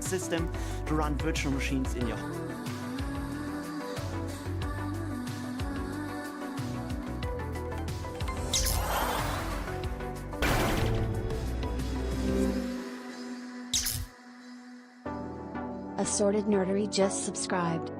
system to run virtual machines in your home. Assorted Nerdery just subscribed.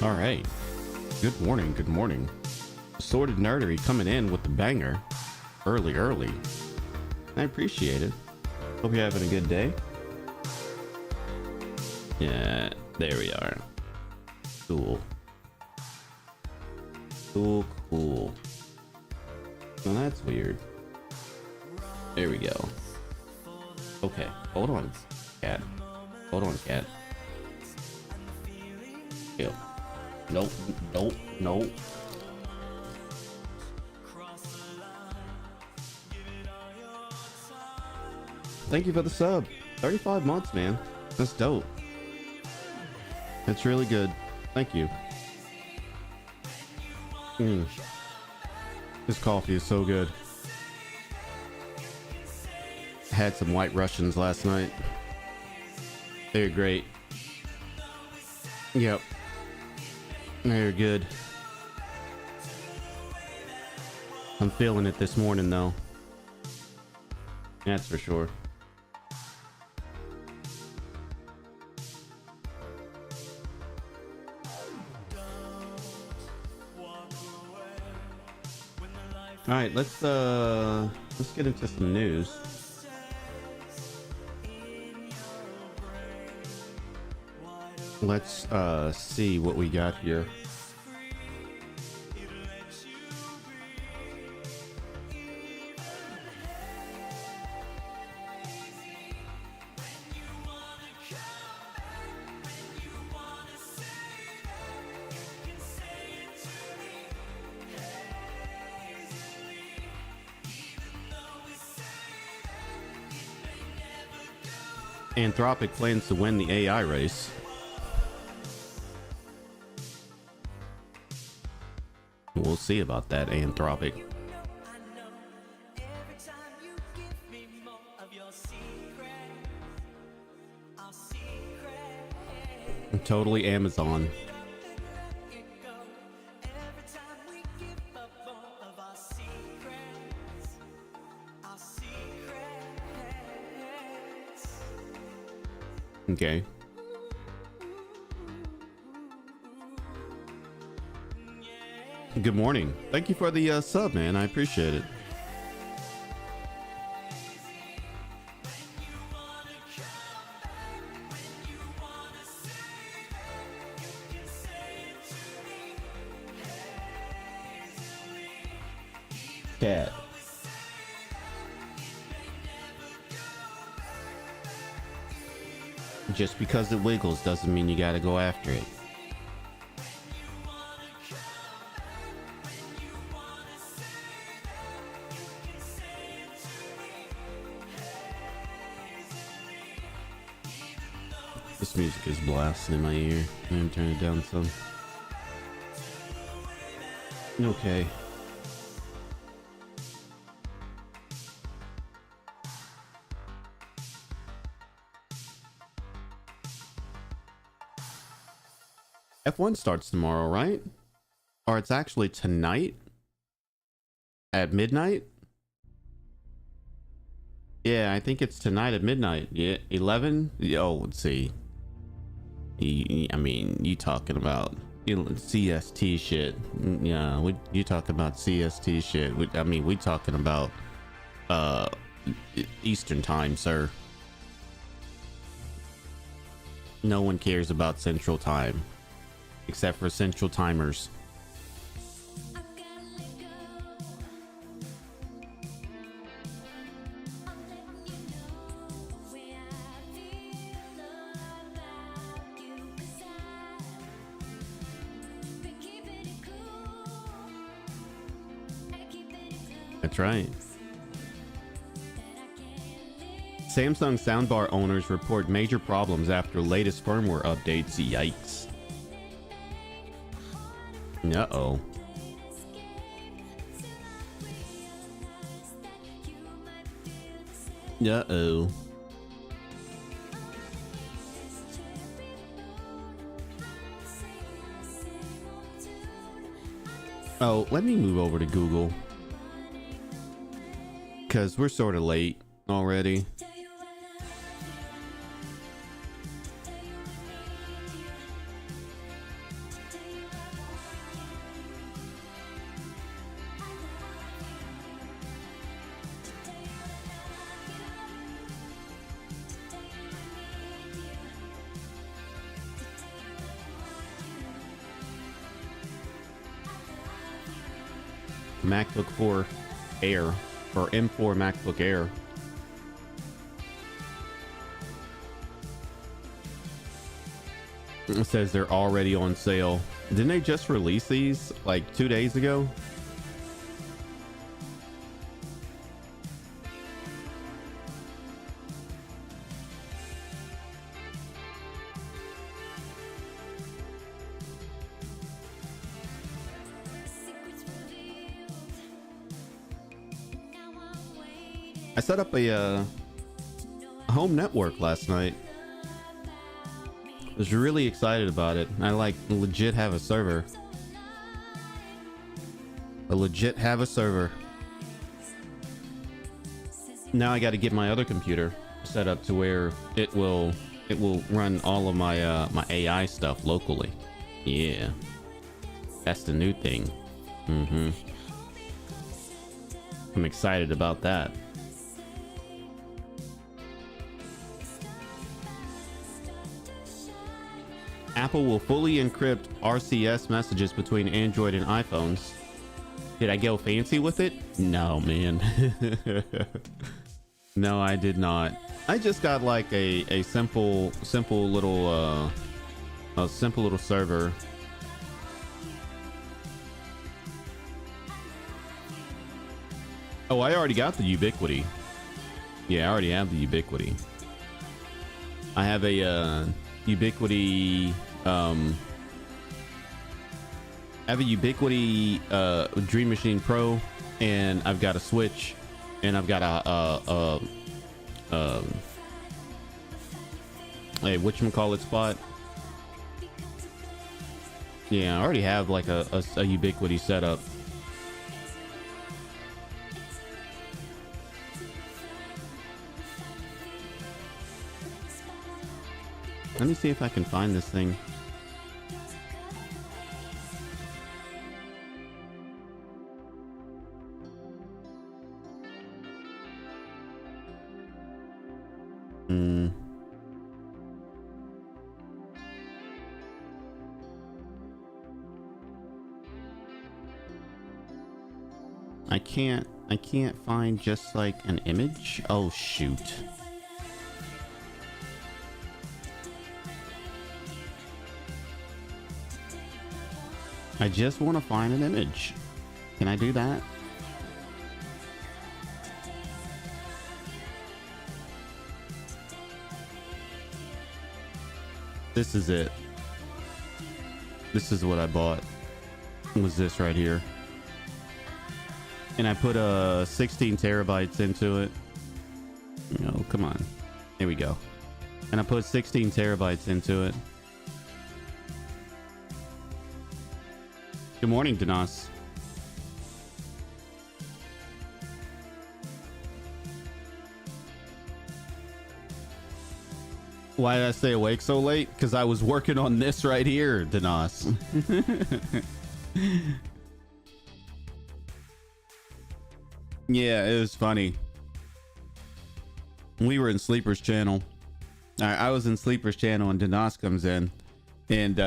All right. Good morning. Good morning. Assorted Nerdery coming in with the banger. Early. I appreciate it. Hope you're having a good day. Yeah, there we are. Cool. Cool. Well, that's weird. There we go. Okay, hold on, cat. Hold on, cat. Yo. Nope. Thank you for the sub. 35 months, man. That's dope. That's really good. Thank you. This coffee is so good. Had some White Russians last night. They're great. Yep. They're good. I'm feeling it this morning though. That's for sure. All right, let's get into some news. Let's see what we got here. Anthropic plans to win the AI race. We'll see about that, Anthropic. Totally Amazon. Okay. Good morning. Thank you for the sub, man. I appreciate it. Cat. Just because it wiggles doesn't mean you gotta go after it. This music is blasting in my ear. I'm gonna turn it down some. Okay. F1 starts tomorrow, right? Or it's actually tonight at midnight. Yeah, I think it's tonight at midnight. Yeah, 11. Oh, let's see. I mean, you talking about CST shit? Yeah, you talking about CST shit? I mean, we talking about Eastern time, sir. No one cares about Central time, except for Central timers. That's right. Samsung soundbar owners report major problems after latest firmware updates. Yikes. Uh-oh. Uh-oh. Oh, let me move over to Google, because we're sort of late already. MacBook 4 Air, or M4 MacBook Air. It says they're already on sale. Didn't they just release these like 2 days ago? I set up a home network last night. I was really excited about it. I like legit have a server. Now I got to get my other computer set up to where it will run all of my my AI stuff locally. Yeah, that's the new thing. I'm excited about that. Apple will fully encrypt RCS messages between Android and iPhones. Did I go fancy with it? No, man. No, I did not. I just got like a simple little server. Oh, I already got the Ubiquiti. Yeah, I already have the Ubiquiti. I have a Ubiquiti I have a Ubiquiti Dream Machine Pro, and I've got a Switch, and I've got a whatchamacallit spot. Yeah, I already have like a Ubiquiti setup. Let me see if I can find this thing. I can't find just like an image. Oh shoot. I just want to find an image. Can I do that? This is it. This is what I bought. Was this right here. And I put 16 terabytes into it. No, come on. Here we go. And I put 16 terabytes into it. Good morning, Danas. Why did I stay awake so late? Because I was working on this right here, Danas. Yeah, it was funny. We were in Sleeper's channel. I was in Sleeper's channel and Danas comes in. And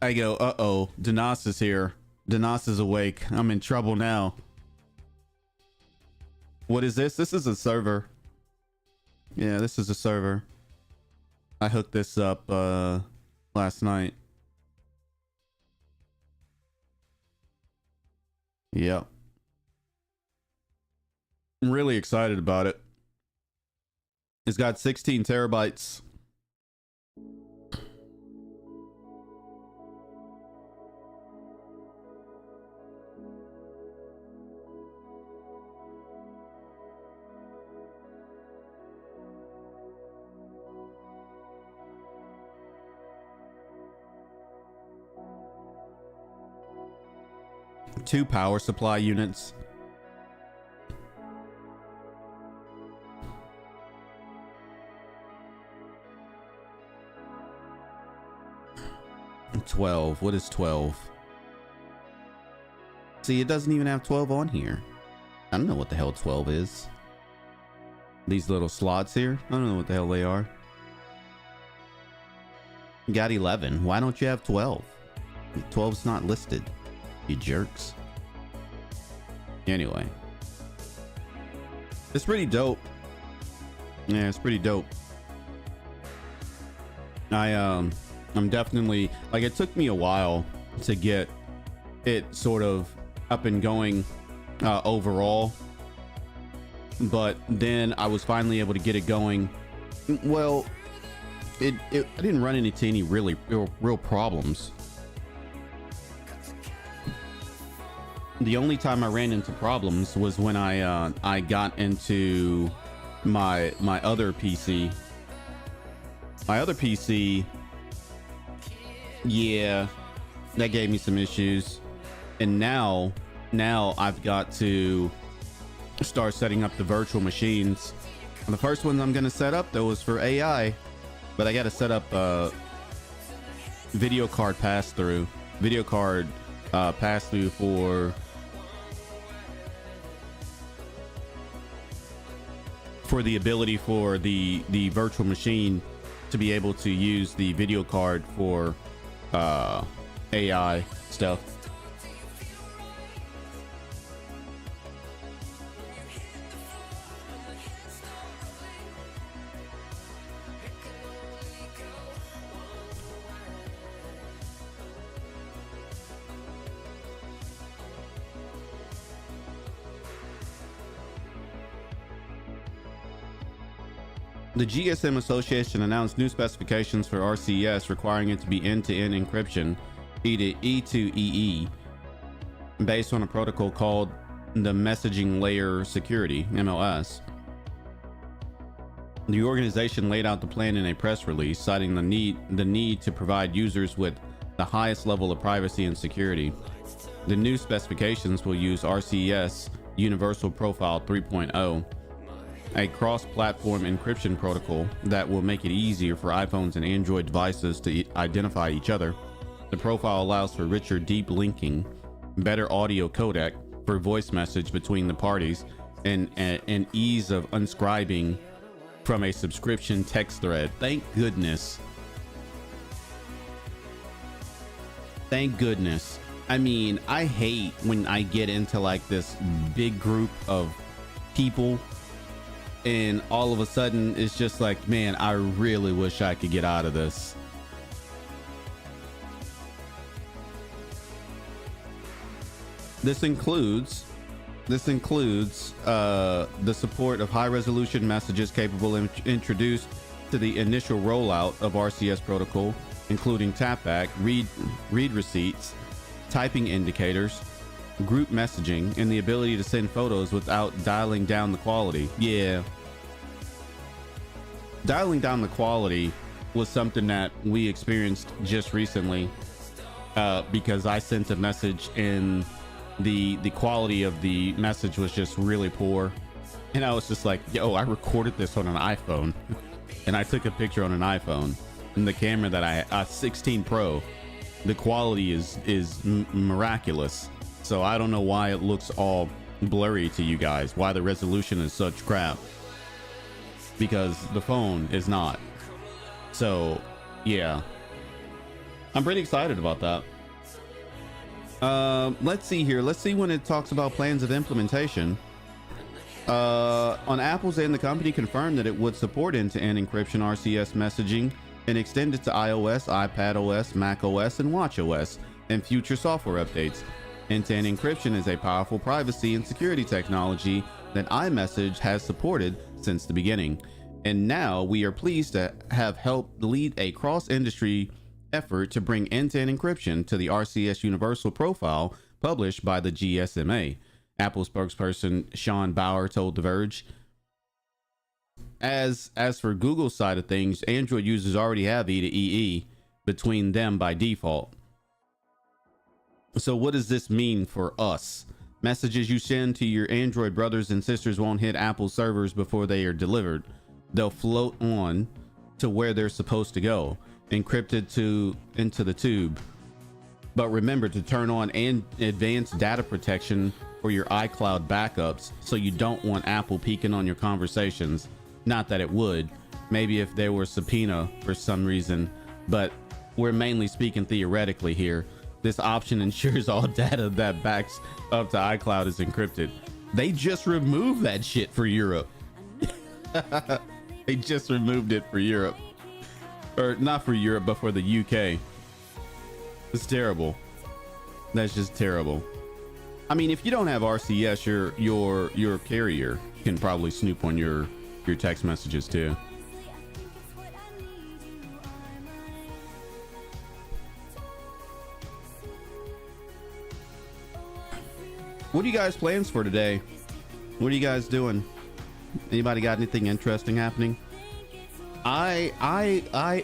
I go, uh-oh, Danas is here. Danas is awake. I'm in trouble now. What is this? This is a server. Yeah, this is a server. I hooked this up last night. Yep. I'm really excited about it. It's got 16 terabytes. Two power supply units. $12. What is 12? See, it doesn't even have 12 on here. I don't know what the hell 12 is. These little slots here, I don't know what the hell they are. You got 11. Why don't you have 12? 12's not listed, you jerks. Anyway, it's pretty dope. Yeah, it's pretty dope. I'm definitely, like, it took me a while to get it sort of up and going overall, but then I was finally able to get it going. Well, I didn't run into any real problems. The only time I ran into problems was when I got into my other PC. My other PC, yeah, that gave me some issues. And now I've got to start setting up the virtual machines. And the first ones I'm gonna set up though was for AI, but I got to set up video card pass-through for the ability for the virtual machine to be able to use the video card for AI stuff. The GSM Association announced new specifications for RCS requiring it to be end-to-end encryption, E2EE, based on a protocol called the Messaging Layer Security, MLS. The organization laid out the plan in a press release, citing the need to provide users with the highest level of privacy and security. The new specifications will use RCS Universal Profile 3.0, a cross-platform encryption protocol that will make it easier for iPhones and Android devices to identify each other. The profile allows for richer deep linking, better audio codec for voice message between the parties, and ease of unscribing from a subscription text thread. Thank goodness. Thank goodness. I mean, I hate when I get into like this big group of people and all of a sudden it's just like, man, I really wish I could get out of this. This includes the support of high resolution messages capable of introduced to the initial rollout of RCS protocol, including tapback, read receipts, typing indicators, group messaging, and the ability to send photos without dialing down the quality. Yeah. Dialing down the quality was something that we experienced just recently, because I sent a message and the quality of the message was just really poor. And I was just like, yo, I recorded this on an iPhone and I took a picture on an iPhone, and the camera that I 16 Pro, the quality is miraculous. So I don't know why it looks all blurry to you guys, why the resolution is such crap, because the phone is not. So yeah, I'm pretty excited about that. Let's see here. Let's see when it talks about plans of implementation. On Apple's end, the company confirmed that it would support end-to-end encryption RCS messaging and extend it to iOS, iPadOS, macOS, and watchOS in future software updates. End-to-end encryption is a powerful privacy and security technology that iMessage has supported since the beginning. And now we are pleased to have helped lead a cross-industry effort to bring end-to-end encryption to the RCS Universal Profile published by the GSMA. Apple spokesperson Sean Bauer told The Verge. As for Google's side of things, Android users already have E to EE between them by default. So what does this mean for us? Messages you send to your Android brothers and sisters won't hit Apple servers before they are delivered. They'll float on to where they're supposed to go, encrypted into the tube. But remember to turn on advanced data protection for your iCloud backups, so you don't want Apple peeking on your conversations. Not that it would, maybe if there were subpoena for some reason, but we're mainly speaking theoretically here. This option ensures all data that backs up to iCloud is encrypted. They just removed that shit for Europe. They just removed it for Europe, or not for Europe, but for the UK. It's terrible. That's just terrible. I mean, if you don't have RCS, your carrier can probably snoop on your text messages too. What are you guys' plans for today? What are you guys doing? Anybody got anything interesting happening? I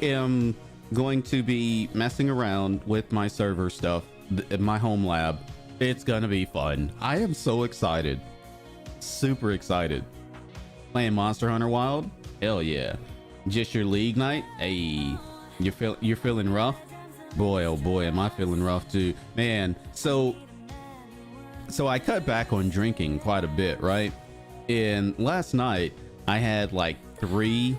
am going to be messing around with my server stuff in my home lab. It's gonna be fun. I am so excited. Super excited. Playing Monster Hunter Wild? Hell yeah. Just your league night? Hey, you're feeling rough? Boy, oh boy, am I feeling rough too. Man, so I cut back on drinking quite a bit, right? And last night I had like 3,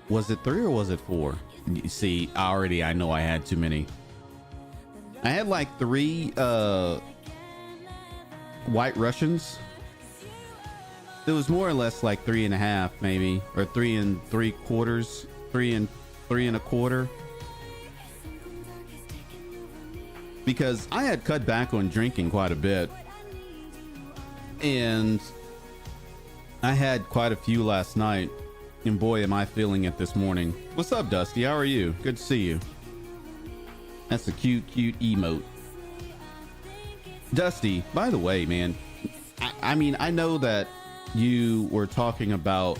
was it 3 or was it 4? You see, I know I had too many. I had like 3 White Russians. It was more or less like 3.5 maybe, or 3 3/4, 3 3.25. Because I had cut back on drinking quite a bit, and I had quite a few last night, and boy am I feeling it this morning. What's up, Dusty? How are you? Good to see you. That's a cute emote. Dusty, by the way, man, I mean, I know that you were talking about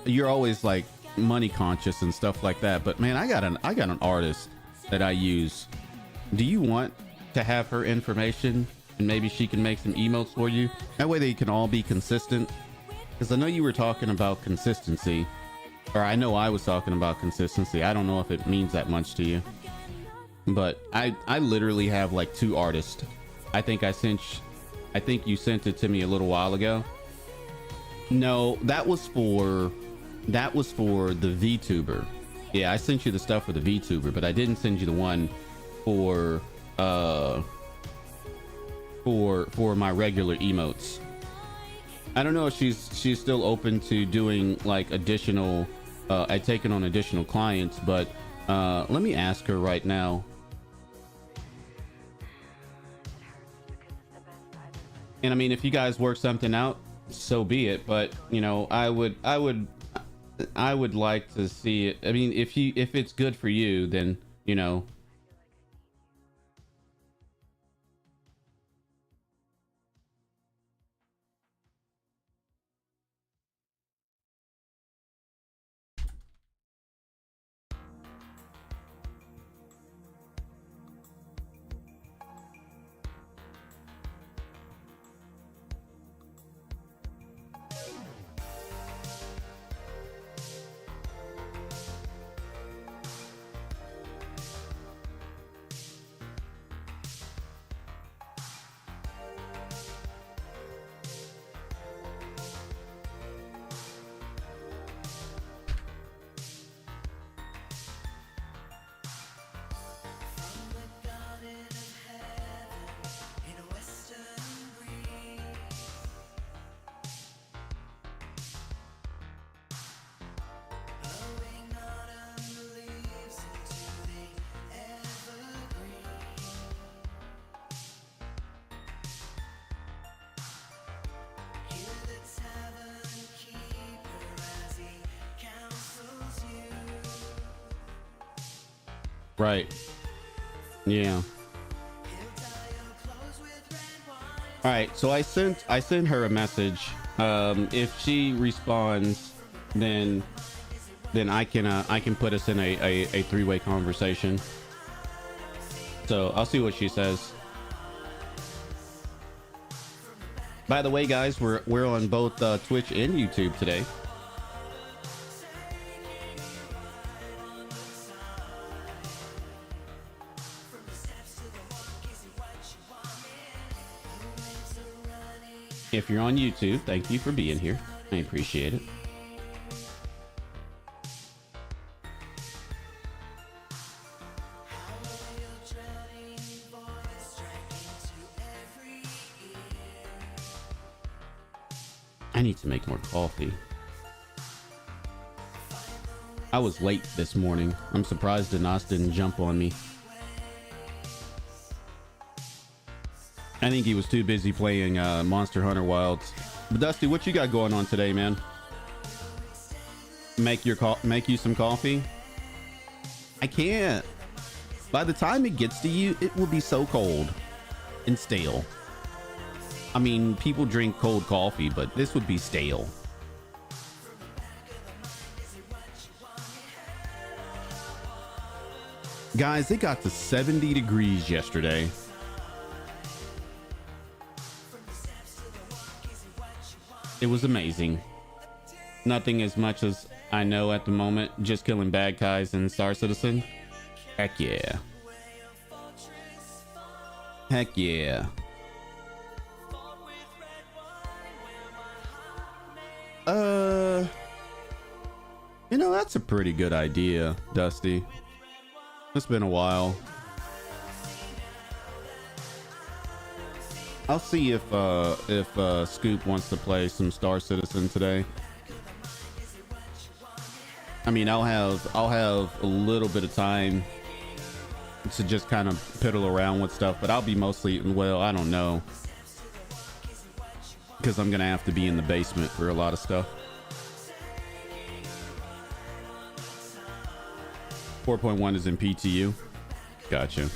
you're always like money conscious and stuff like that, but man, I got an artist that I use. Do you want to have her information, and maybe she can make some emotes for you? That way they can all be consistent. Because I know you were talking about consistency, or I know I was talking about consistency. I don't know if it means that much to you, but I literally have like 2 artists. I think you sent it to me a little while ago. No, that was for the VTuber. Yeah, I sent you the stuff for the VTuber, but I didn't send you the one for my regular emotes. I don't know if she's still open to doing like additional taking on additional clients, but let me ask her right now. And I mean, if you guys work something out, so be it. But you know, I would I would like to see it. I mean, if it's good for you, then you know. Right. Yeah. All right. So I sent her a message. If she responds, then I can put us in a three-way conversation. So I'll see what she says. By the way, guys, we're on both Twitch and YouTube today. If you're on YouTube, thank you for being here. I appreciate it. I need to make more coffee. I was late this morning. I'm surprised Dinas didn't jump on me. I think he was too busy playing Monster Hunter Wilds. But Dusty, what you got going on today, man? Make you some coffee? I can't. By the time it gets to you, it will be so cold and stale. I mean, people drink cold coffee, but this would be stale. Guys, it got to 70 degrees yesterday. It was amazing. Nothing as much as I know at the moment. Just killing bad guys in Star Citizen. Heck yeah. Heck yeah. You know, that's a pretty good idea, Dusty. It's been a while. I'll see if Scoop wants to play some Star Citizen today. I mean, I'll have a little bit of time to just kind of piddle around with stuff, but I'll be mostly, well, I don't know, because I'm gonna have to be in the basement for a lot of stuff. 4.1 is in PTU. Gotcha.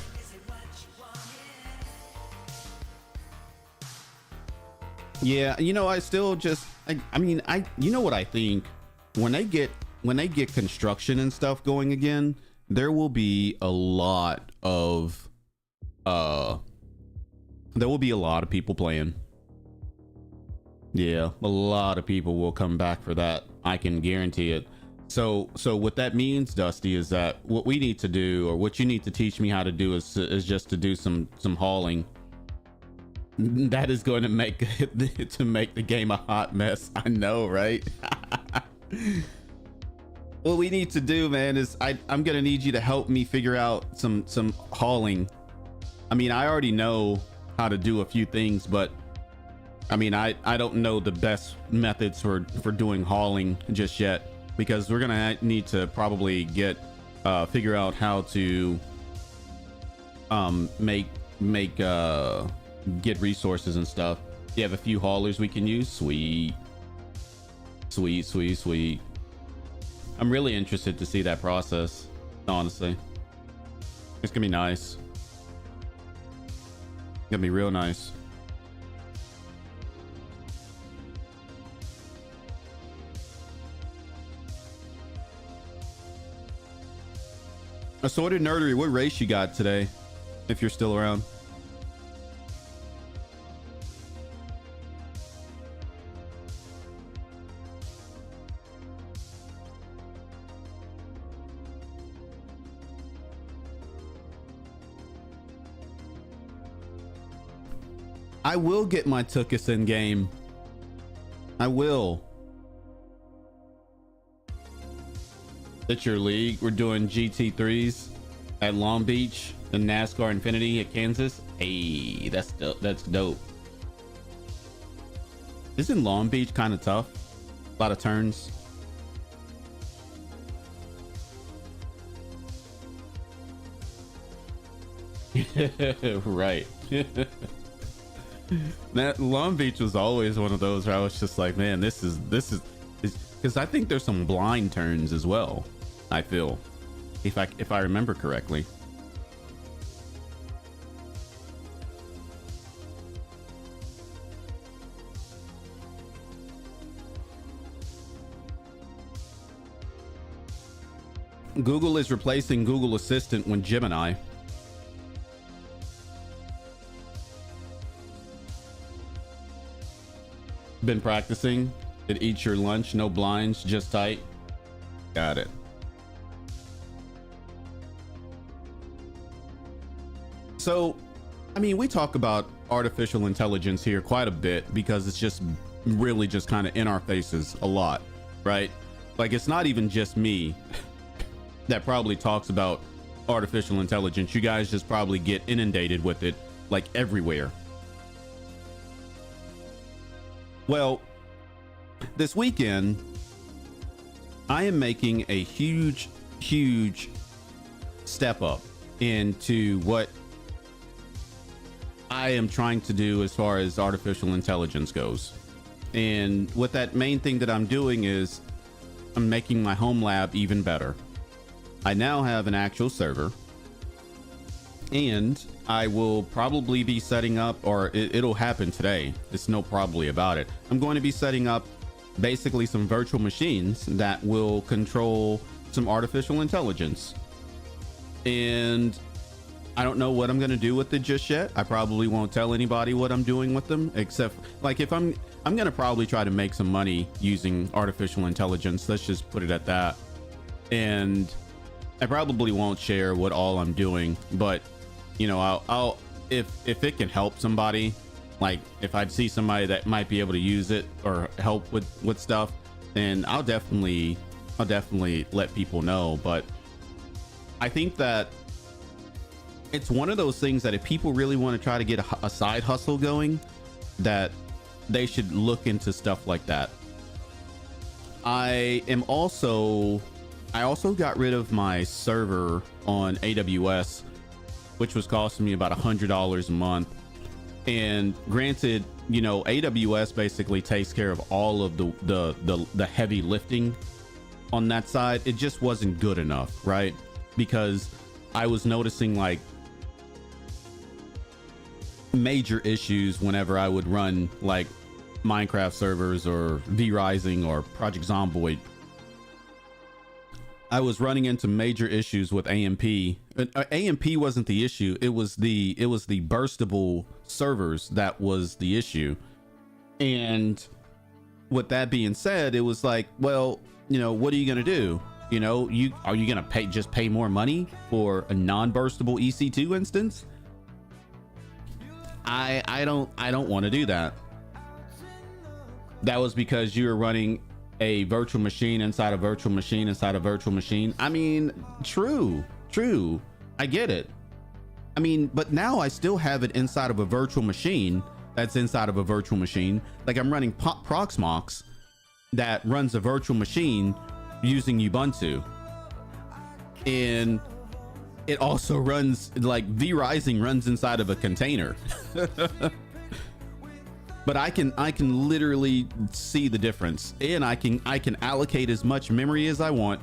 Yeah, you know, I still just, I mean, you know what I think? When they get construction and stuff going again, there will be a lot of, people playing. Yeah, a lot of people will come back for that. I can guarantee it. So what that means, Dusty, is that what we need to do, or what you need to teach me how to do, is just to do some hauling. That is going to make the game a hot mess. I know, right? What we need to do, man, is I'm gonna need you to help me figure out some hauling. I mean, I already know how to do a few things, but I mean, I don't know the best methods for doing hauling just yet, because we're gonna need to probably figure out how to get resources and stuff. You have a few haulers we can use. Sweet. I'm really interested to see that process, honestly. It's gonna be nice. It's gonna be real nice. Assorted Nerdery, what race you got today? If you're still around. I will get my Tookus in game. I will. It's your league. We're doing GT3s at Long Beach and NASCAR Infinity at Kansas. Hey, that's dope. That's dope. Isn't Long Beach kind of tough? A lot of turns. Right. That Long Beach was always one of those where I was just like, man, this is because I think there's some blind turns as well. I feel, if I remember correctly. Google is replacing Google Assistant with Gemini. Been practicing. It eats your lunch, no blinds, just tight. Got it. So, I mean, we talk about artificial intelligence here quite a bit because it's just really just kind of in our faces a lot, right? Like, it's not even just me that probably talks about artificial intelligence. You guys just probably get inundated with it like everywhere. Well, this weekend, I am making a huge step up into what I am trying to do as far as artificial intelligence goes. And what that main thing that I'm doing is I'm making my home lab even better. I now have an actual server, and I will probably be setting up, or it'll happen today. There's no probably about it. I'm going to be setting up basically some virtual machines that will control some artificial intelligence. And I don't know what I'm going to do with it just yet. I probably won't tell anybody what I'm doing with them, except like if I'm going to probably try to make some money using artificial intelligence. Let's just put it at that. And I probably won't share what all I'm doing, but you know, I'll if it can help somebody, like if I'd see somebody that might be able to use it or help with stuff, then I'll definitely let people know. But I think that it's one of those things that if people really want to try to get a side hustle going, that they should look into stuff like that. I also got rid of my server on AWS, which was costing me about $100 a month. And granted, you know, AWS basically takes care of all of the heavy lifting on that side. It just wasn't good enough, right? Because I was noticing like major issues whenever I would run like Minecraft servers or V-Rising or Project Zomboid. I was running into major issues with AMP. AMP wasn't the issue. It was the burstable servers that was the issue. And with that being said, it was like, well, you know, what are you going to do? You know, are you going to pay more money for a non-burstable EC2 instance? I don't want to do that. That was because you were running a virtual machine inside a virtual machine inside a virtual machine. I mean, true. I get it. I mean, but now I still have it inside of a virtual machine that's inside of a virtual machine. Like I'm running Proxmox that runs a virtual machine using Ubuntu. And it also runs like V-Rising runs inside of a container. but I can literally see the difference, and I can allocate as much memory as I want.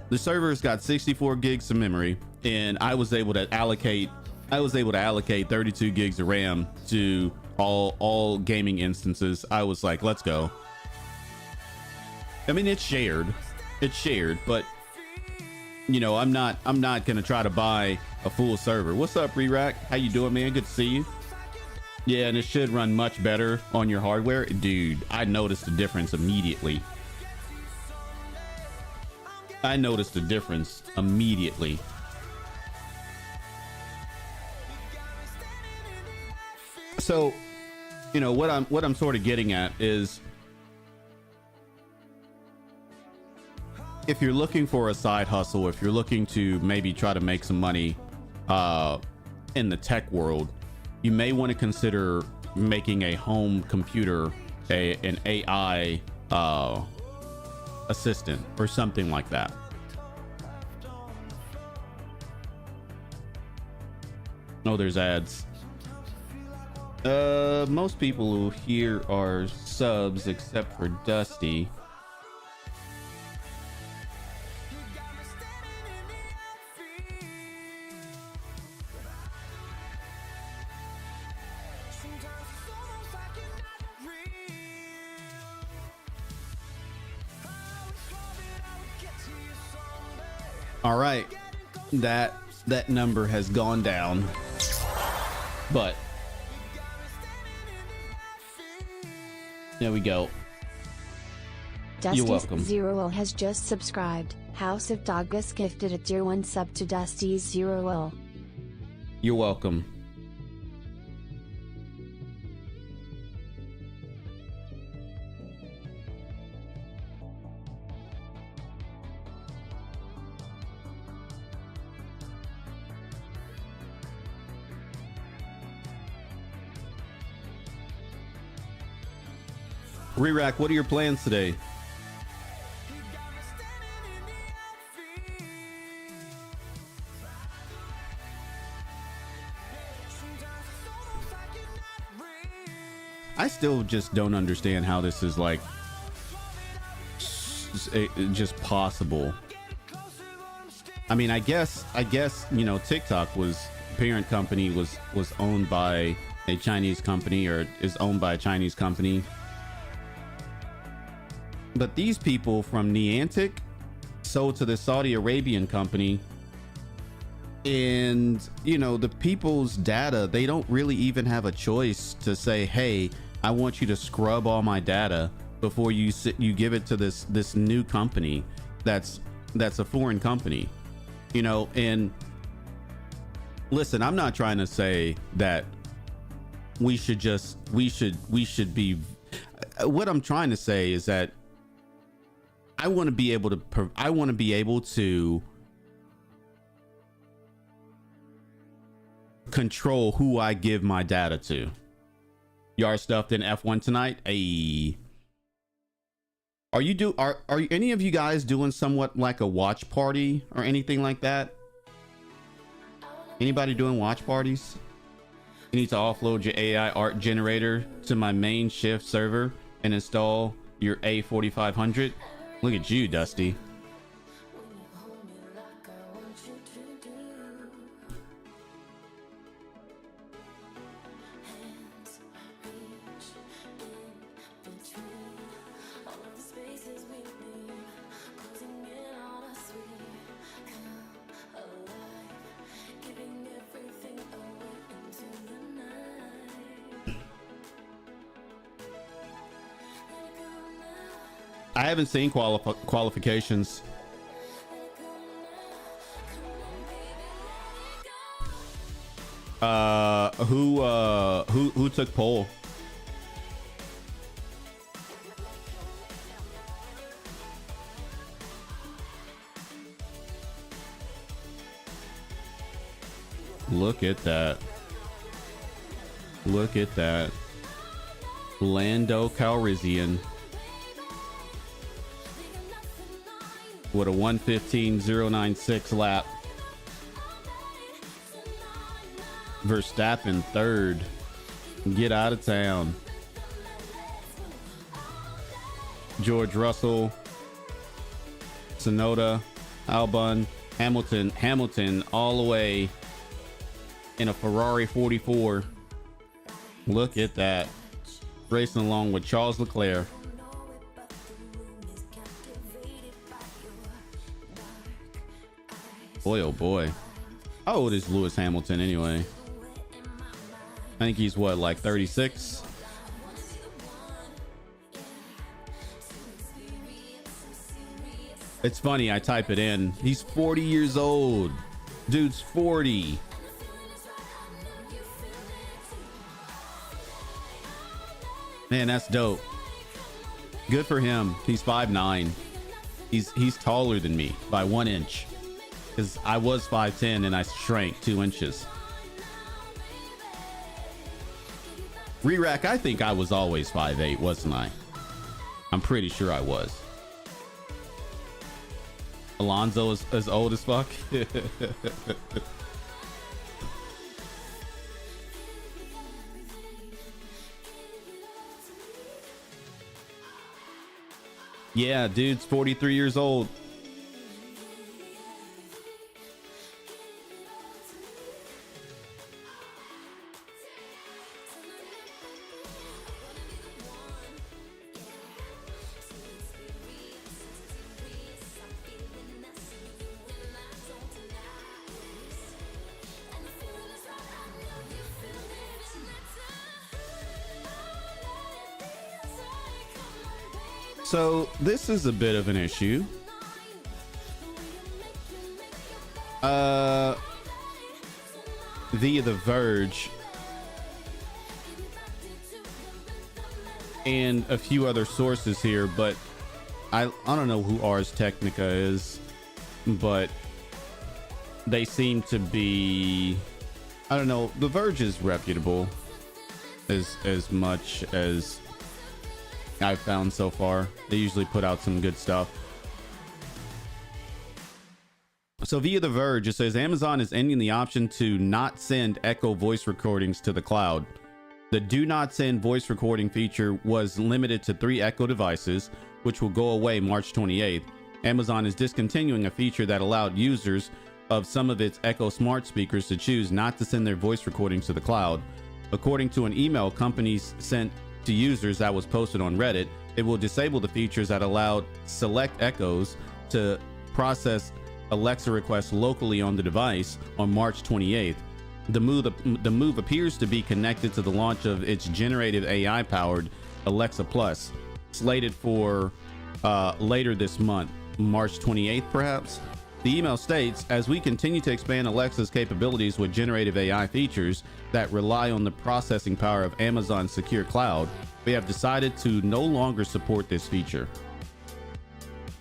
The server's got 64 gigs of memory, and I was able to allocate 32 gigs of RAM to all gaming instances. I was like, let's go. I mean, it's shared, but you know, I'm not gonna try to buy a full server. What's up, Re-Rack? How you doing, man? Good to see you. Yeah, and it should run much better on your hardware. Dude, I noticed the difference immediately. So, you know, what I'm sort of getting at is, if you're looking for a side hustle, if you're looking to maybe try to make some money in the tech world, you may want to consider making a home computer an AI assistant or something like that. Oh, there's ads. Most people here are subs except for Dusty. All right, that number has gone down, but there we go. You're welcome. Zero has just subscribed. House of Dogus gifted a tier 1 sub to Dusty's Zero. You're welcome. Re-Rack, what are your plans today? I still just don't understand how this is like just possible. I mean, I guess you know, TikTok was parent company was owned by a Chinese company, or is owned by a Chinese company. But these people from Niantic sold to the Saudi Arabian company, and you know, the people's data, they don't really even have a choice to say, hey, I want you to scrub all my data before you give it to this new company that's a foreign company, you know. And listen, I'm not trying to say that we should be, what I'm trying to say is that I want to be able to control who I give my data to. Yard stuffed in F1 tonight. Hey, are any of you guys doing somewhat like a watch party or anything like that? Anybody doing watch parties? You need to offload your AI art generator to my main Shift server and install your A4500. Look at you, Dusty. I haven't seen qualifications. Who took poll? Look at that. Look at that. Lando Calrissian with a 1:15.096 lap. Verstappen third. Get out of town. George Russell, Sonoda, Albon, Hamilton all the way in a Ferrari 44. Look at that. Racing along with Charles Leclerc. Boy, oh boy. How old is Lewis Hamilton anyway? I think he's what, like 36? It's funny, I type it in. He's 40 years old. Dude's 40. Man, that's dope. Good for him. He's 5'9". He's taller than me by 1 inch. Because I was 5'10" and I shrank 2 inches. Re-rack, I think I was always 5'8", wasn't I? I'm pretty sure I was. Alonso is as old as fuck. Yeah, dude's 43 years old. So this is a bit of an issue. Via The Verge and a few other sources here, but I don't know who Ars Technica is, but they seem to be, I don't know, The Verge is reputable as much as I've found so far. They usually put out some good stuff. So via The Verge, it says Amazon is ending the option to not send Echo voice recordings to the cloud. The do not send voice recording feature was limited to 3 Echo devices, which will go away March 28th. Amazon is discontinuing a feature that allowed users of some of its Echo smart speakers to choose not to send their voice recordings to the cloud. According to an email companies sent to users that was posted on Reddit, it will disable the features that allowed select Echoes to process Alexa requests locally on the device on March 28th. The move appears to be connected to the launch of its generative AI-powered Alexa Plus, slated for later this month, March 28th perhaps. The email states, as we continue to expand Alexa's capabilities with generative AI features that rely on the processing power of Amazon's secure cloud, we have decided to no longer support this feature.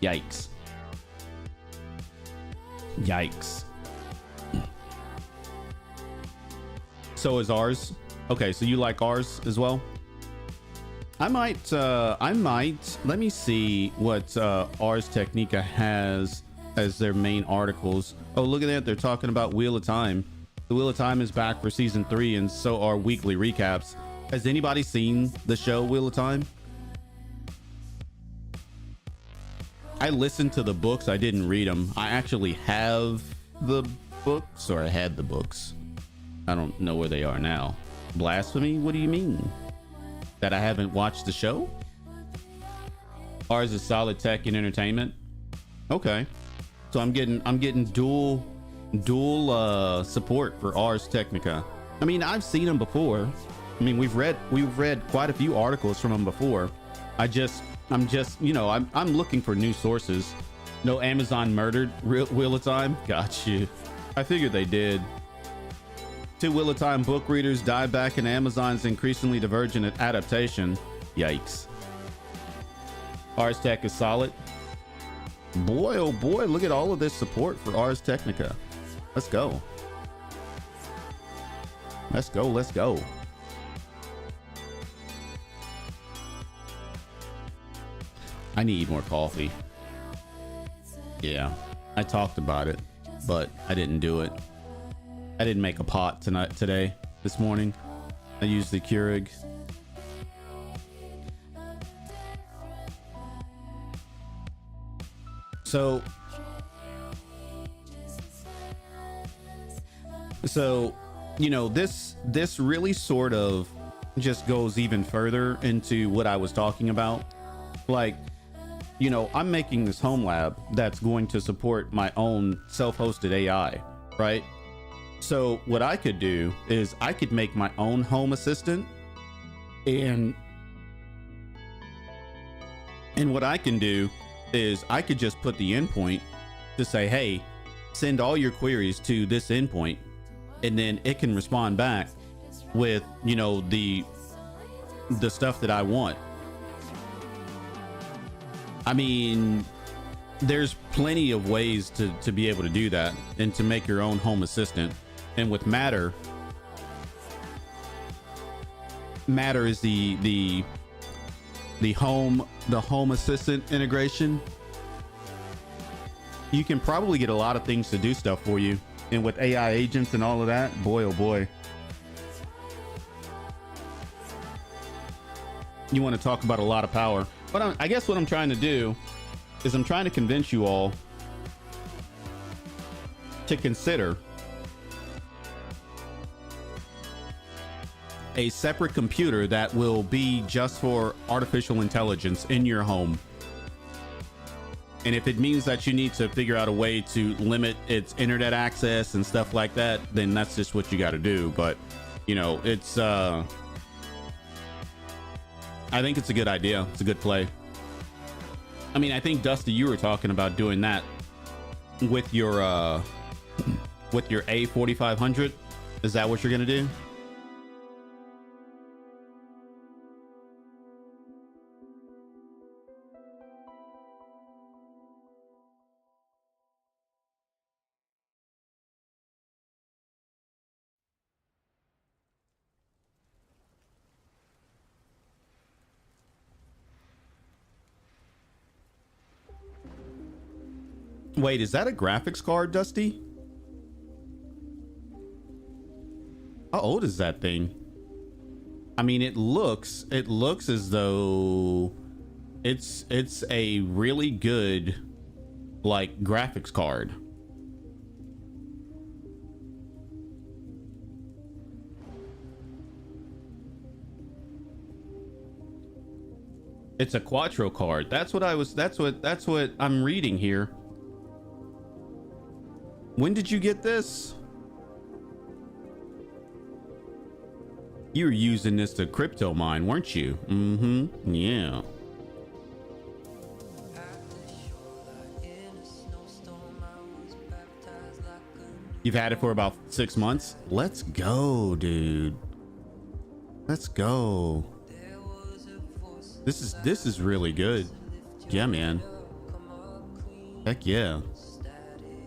Yikes. Yikes. So is ours. Okay, so you like ours as well? I might, let me see what Ars Technica has as their main articles. Oh, look at that. They're talking about Wheel of Time. The Wheel of Time is back for season 3, and so are weekly recaps. Has anybody seen the show Wheel of Time? I listened to the books. I didn't read them. I actually have the books, or I had the books. I don't know where they are now. Blasphemy? What do you mean? That I haven't watched the show? Ours is solid tech and entertainment. Okay. So I'm getting dual support for Ars Technica. I mean, I've seen them before. I mean, we've read quite a few articles from them before. I'm just, you know, I'm looking for new sources. No, Amazon murdered Wheel of Time. Got you. I figured they did. 2 Wheel of Time book readers die back in Amazon's increasingly divergent adaptation. Yikes. Ars Tech is solid. Boy, oh boy, look at all of this support for Ars Technica. Let's go. Let's go, let's go. I need more coffee. Yeah, I talked about it, but I didn't do it. I didn't make a pot this morning. I use the Keurig. So you know, this really sort of just goes even further into what I was talking about. Like, you know, I'm making this home lab that's going to support my own self-hosted AI, right? So what I could do is I could make my own home assistant, and what I can do is I could just put the endpoint to say, hey, send all your queries to this endpoint, and then it can respond back with, you know, the stuff that I want. I mean, there's plenty of ways to be able to do that and to make your own home assistant. And with Matter is the home assistant integration. You can probably get a lot of things to do stuff for you. And with AI agents and all of that, boy, oh boy. You want to talk about a lot of power. But I guess what I'm trying to do is I'm trying to convince you all to consider a separate computer that will be just for artificial intelligence in your home. And if it means that you need to figure out a way to limit its internet access and stuff like that, then that's just what you got to do. But, you know, it's I think it's a good idea. It's a good play. I mean, I think, Dusty, you were talking about doing that with your A4500. Is that what you're gonna do? Wait, is that a graphics card, Dusty? How old is that thing? I mean, it looks as though it's a really good, like, graphics card. It's a Quattro card. That's what I'm reading here. When did you get this? You were using this to crypto mine, weren't you? Mm-hmm. Yeah. You've had it for about 6 months? Let's go, dude. Let's go. This is really good. Yeah, man. Heck yeah.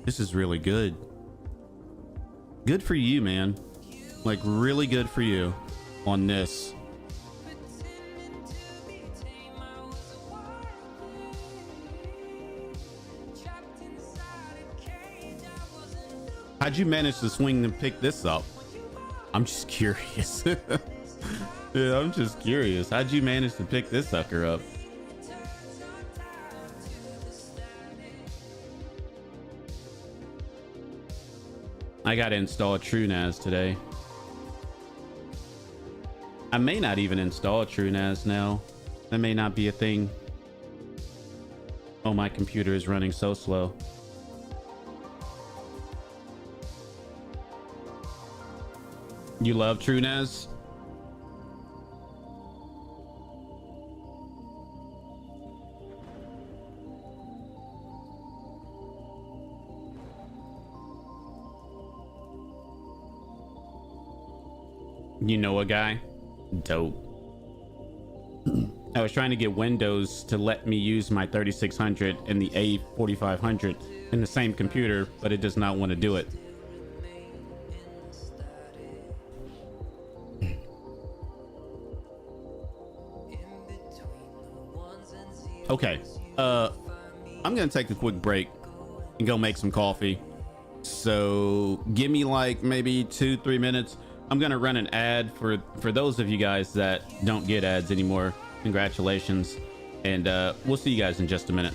This is really good. Good for you, man. Like, really good for you on this. How'd you manage to swing and pick this up? I'm just curious. Yeah, I'm just curious. How'd you manage to pick this sucker up? I gotta install TrueNAS today. I may not even install TrueNAS now. That may not be a thing. Oh, my computer is running so slow. You love TrueNAS? You know a guy? Dope. I was trying to get Windows to let me use my 3600 and the A4500 in the same computer, but it does not want to do it. Okay. I'm gonna take a quick break and go make some coffee. So give me like maybe 2-3 minutes. I'm gonna run an ad for those of you guys that don't get ads anymore. Congratulations, and we'll see you guys in just a minute.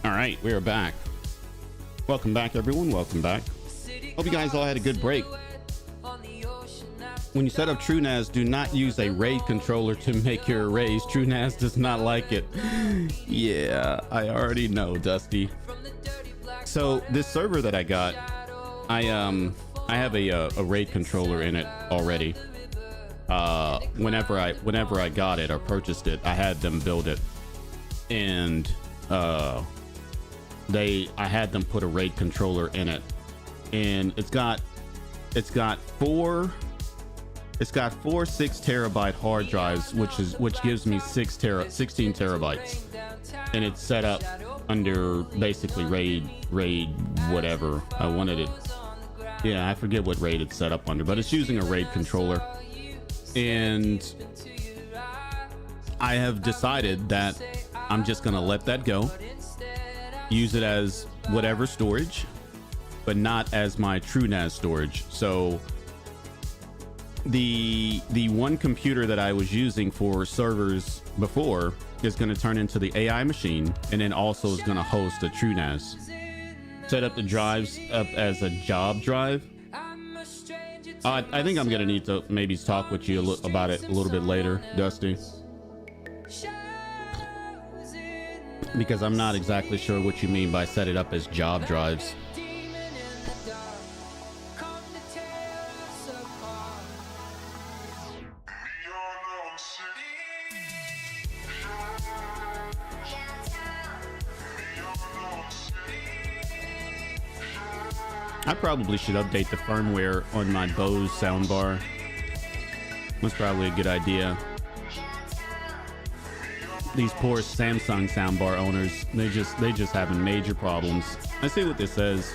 All right, we are back. Welcome back, everyone. Welcome back. Hope you guys all had a good break. When you set up TrueNAS, do not use a RAID controller to make your arrays. TrueNAS does not like it. Yeah, I already know, Dusty. So this server that I got, I have a RAID controller in it already. Whenever I got it or purchased it, I had them build it, and I had them put a RAID controller in it, and it's got four 6 terabyte hard drives, which gives me 16 terabytes, and it's set up under basically RAID whatever I wanted it. Yeah, I forget what RAID it's set up under, but it's using a RAID controller, and I have decided that I'm just gonna let that go, use it as whatever storage, but not as my TrueNAS storage. So the one computer that I was using for servers before is going to turn into the AI machine, and then also is going to host a TrueNAS. Set up the drives up as a job drive, I think I'm gonna need to maybe talk with you about it a little bit later, Dusty, because I'm not exactly sure what you mean by set it up as job drives. I probably should update the firmware on my Bose soundbar. That's probably a good idea. These poor Samsung soundbar owners, they just having major problems. Let's see what this says.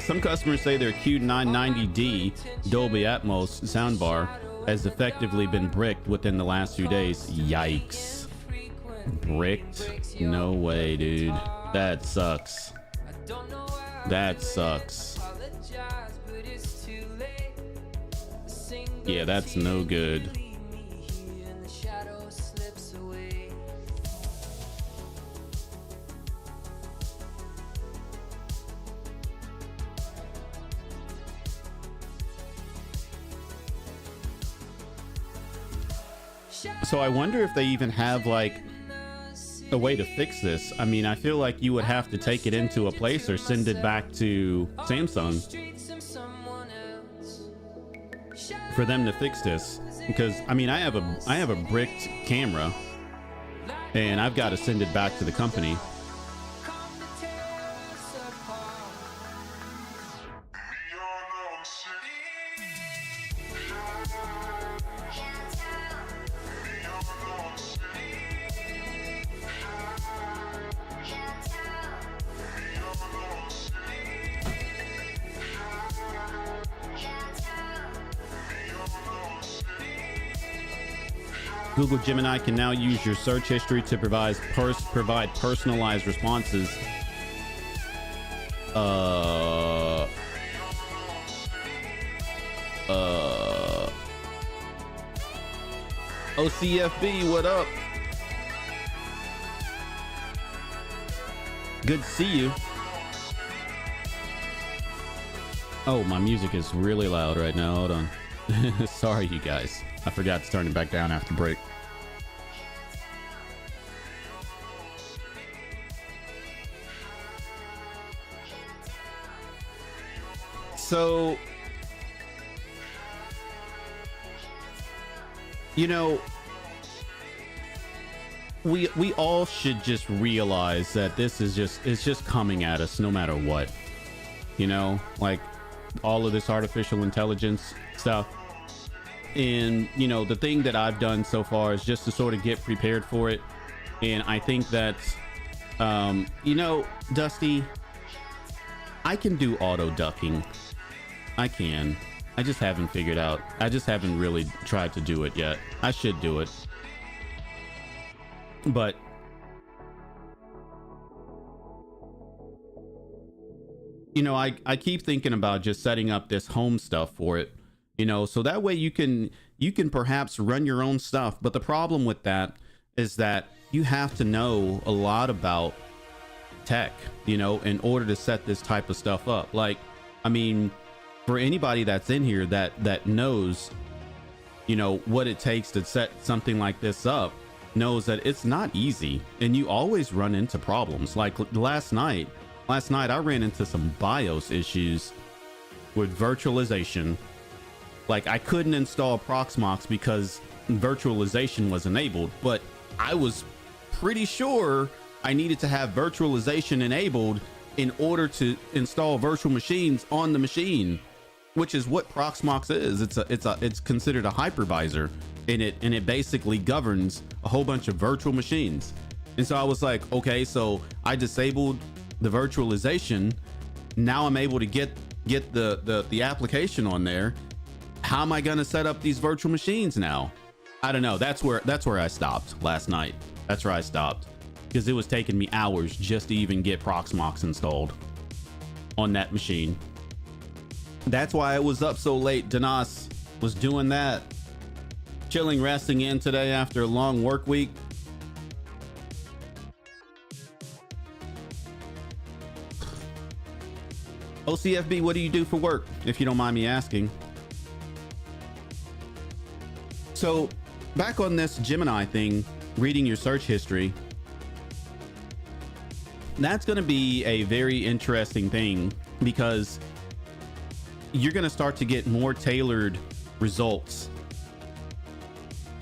Some customers say their Q990D Dolby Atmos soundbar has effectively been bricked within the last few days. Yikes. Bricked? No way, dude. That sucks. That sucks. Yeah, that's no good. So I wonder if they even have like a way to fix this. I mean, I feel like you would have to take it into a place or send it back to Samsung for them to fix this, because I mean, I have a bricked camera and I've got to send it back to the company. Google Gemini can now use your search history to provide personalized responses. OCFB, what up? Good to see you. Oh, my music is really loud right now. Hold on. Sorry, you guys. I forgot to turn it back down after break. So, you know, we all should just realize that this is just coming at us no matter what. You know, like all of this artificial intelligence stuff. And, you know, the thing that I've done so far is just to sort of get prepared for it. And I think that, you know, Dusty, I can do auto ducking. I can. I just haven't figured out. I just haven't really tried to do it yet. I should do it. But you know, I keep thinking about just setting up this home stuff for it, you know, so that way you can perhaps run your own stuff. But the problem with that is that you have to know a lot about tech, you know, in order to set this type of stuff up. Like, I mean, for anybody that's in here that knows, you know, what it takes to set something like this up, knows that it's not easy, and you always run into problems. Like last night I ran into some BIOS issues with virtualization. Like, I couldn't install Proxmox because virtualization was enabled, but I was pretty sure I needed to have virtualization enabled in order to install virtual machines on the machine, which is what Proxmox is. It's considered a hypervisor, and it basically governs a whole bunch of virtual machines. And so I was like, okay, so I disabled the virtualization. Now I'm able to get the application on there. How am I going to set up these virtual machines now? I don't know. That's where I stopped last night. That's where I stopped, because it was taking me hours just to even get Proxmox installed on that machine. That's why I was up so late. Danas was doing that, chilling, resting in today after a long work week. OCFB, what do you do for work, if you don't mind me asking? So back on this Gemini thing, reading your search history, that's going to be a very interesting thing, because you're going to start to get more tailored results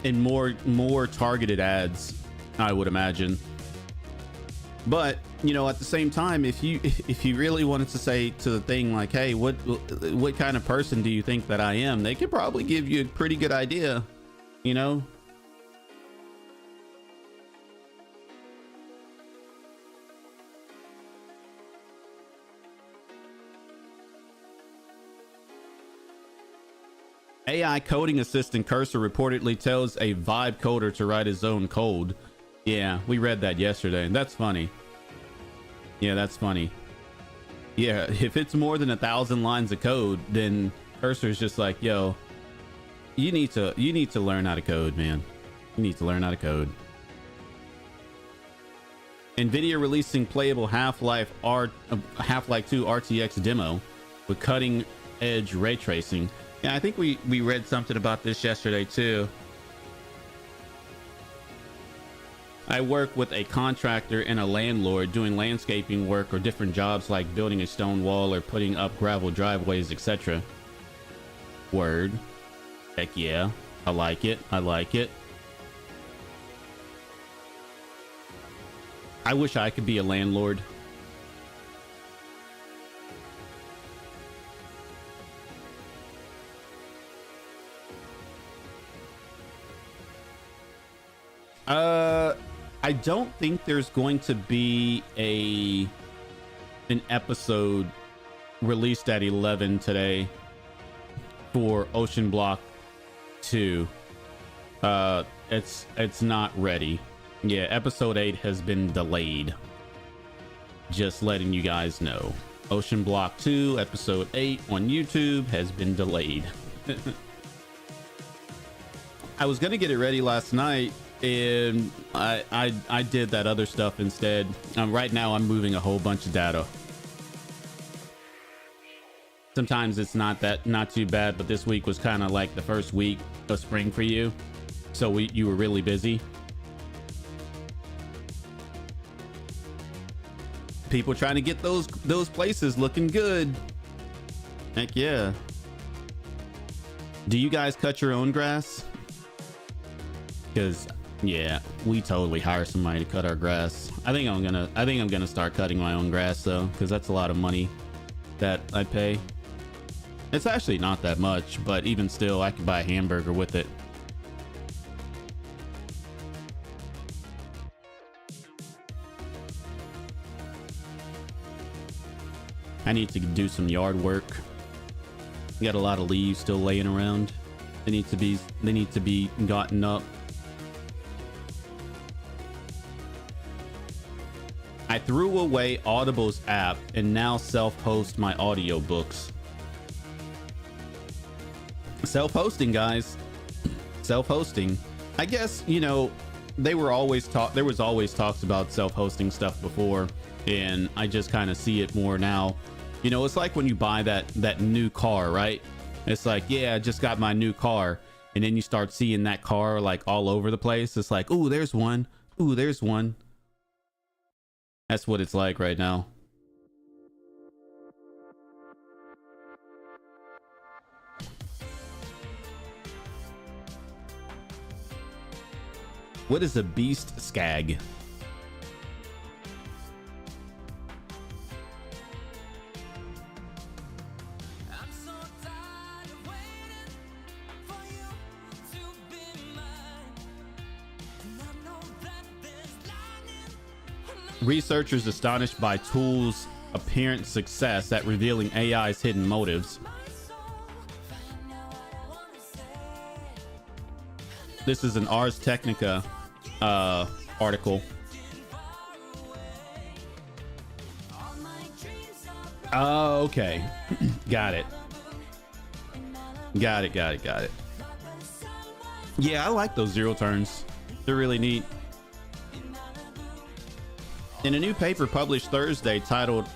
and more targeted ads, I would imagine. But you know, at the same time, if you really wanted to say to the thing like, hey, what kind of person do you think that I am, they could probably give you a pretty good idea, you know. AI coding assistant Cursor reportedly tells a Vibe coder to write his own code. Yeah, we read that yesterday, and that's funny. Yeah, that's funny. Yeah, if it's more than 1,000 lines of code, then Cursor's just like, yo, you need to learn how to code, man. You need to learn how to code. Nvidia releasing playable Half-Life 2 RTX demo with cutting edge ray tracing. Yeah, I think we read something about this yesterday too. I work with a contractor and a landlord doing landscaping work or different jobs like building a stone wall or putting up gravel driveways, etc. Word. Heck yeah. I like it. I like it. I wish I could be a landlord. I don't think there's going to be an episode released at 11 today for Ocean Block 2. It's not ready. Yeah, episode 8 has been delayed. Just letting you guys know. Ocean Block 2, episode 8 on YouTube has been delayed. I was gonna get it ready last night, and I did that other stuff instead. Right now I'm moving a whole bunch of data. Sometimes it's not too bad, but this week was kind of like the first week of spring for you, so you were really busy. People trying to get those places looking good. Heck yeah. Do you guys cut your own grass? Because yeah, we totally hire somebody to cut our grass. I think I'm gonna start cutting my own grass though, because that's a lot of money that I pay. It's actually not that much, but even still, I could buy a hamburger with it. I need to do some yard work. We got a lot of leaves still laying around. They need to be gotten up. I threw away Audible's app and now self-host my audiobooks. Self-hosting, guys. Self-hosting. I guess, you know, there was always talks about self-hosting stuff before, and I just kind of see it more now. You know, it's like when you buy that new car, right? It's like, yeah, I just got my new car, and then you start seeing that car like all over the place. It's like, ooh, there's one. Ooh, there's one. That's what it's like right now. What is a beast skag? Researchers astonished by tools' apparent success at revealing AI's hidden motives. This is an Ars Technica article. Oh, okay. Got it. Got it. Yeah, I like those zero turns. They're really neat. In a new paper published Thursday titled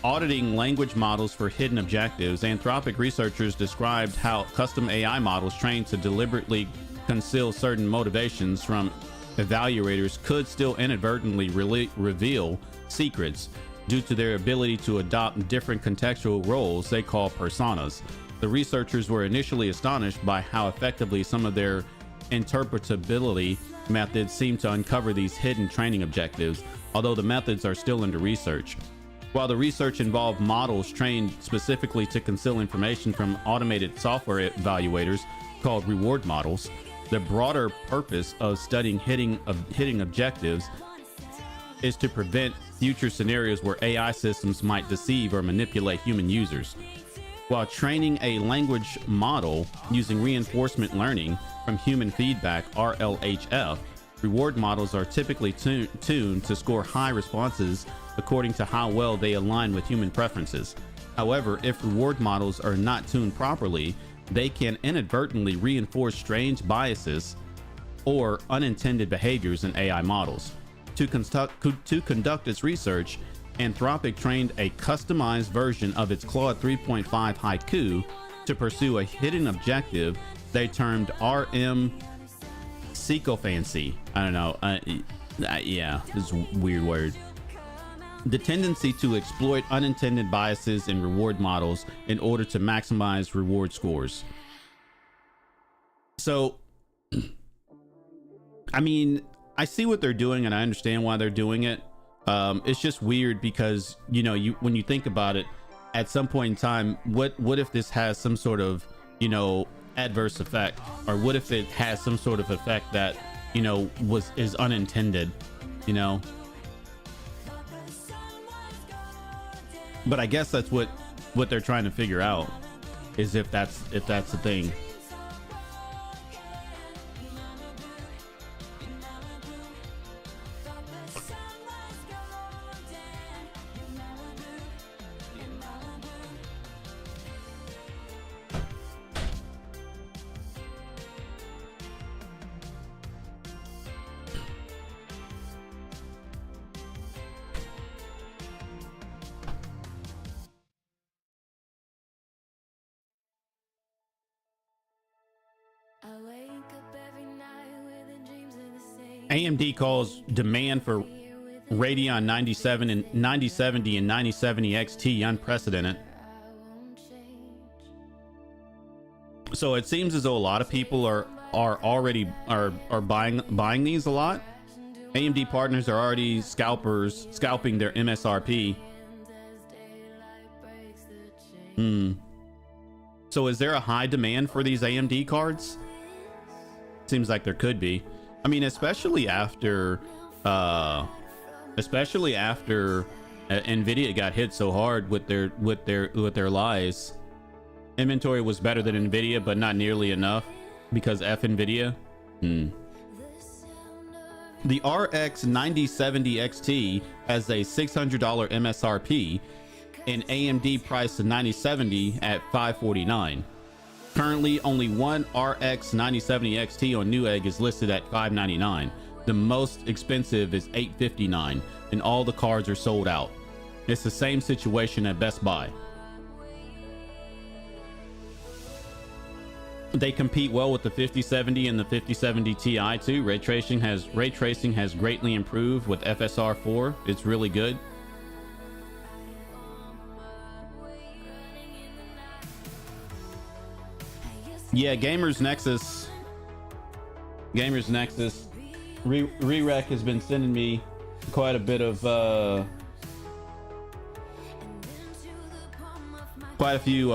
auditing language models for hidden objectives, Anthropic researchers described how custom AI models trained to deliberately conceal certain motivations from evaluators could still inadvertently reveal secrets due to their ability to adopt different contextual roles they call personas. The researchers were initially astonished by how effectively some of their interpretability methods seem to uncover these hidden training objectives, although the methods are still under research. While the research involved models trained specifically to conceal information from automated software evaluators called reward models, the broader purpose of studying hidden objectives is to prevent future scenarios where AI systems might deceive or manipulate human users. While training a language model using reinforcement learning from human feedback, RLHF, reward models are typically tuned to score high responses according to how well they align with human preferences. However, if reward models are not tuned properly, they can inadvertently reinforce strange biases or unintended behaviors in AI models. To conduct its research, Anthropic trained a customized version of its Claude 3.5 Haiku to pursue a hidden objective they termed RM Sycophancy. I don't know. Yeah, this is a weird word. The tendency to exploit unintended biases in reward models in order to maximize reward scores. So, I mean, I see what they're doing and I understand why they're doing it. It's just weird because, you know, when you think about it, at some point in time, what if this has some sort of, you know, adverse effect, or what if it has some sort of effect that, you know, is unintended, you know? But I guess that's what they're trying to figure out, is if that's the thing. AMD calls demand for Radeon 9070 and 9070 XT unprecedented. So it seems as though a lot of people are already buying these a lot. AMD partners are already scalping their MSRP. So is there a high demand for these AMD cards? Seems like there could be. I mean, especially after Nvidia got hit so hard with their lies. Inventory was better than Nvidia, but not nearly enough because F Nvidia. The RX 9070 XT has a $600 MSRP and AMD priced the 9070 at $549. Currently, only one RX 9070 XT on Newegg is listed at $599. The most expensive is $859, and all the cards are sold out. It's the same situation at Best Buy. They compete well with the 5070 and the 5070 Ti too. Ray tracing has greatly improved with FSR 4. It's really good. Yeah, Gamers Nexus. Rerec has been sending me quite a bit of quite a few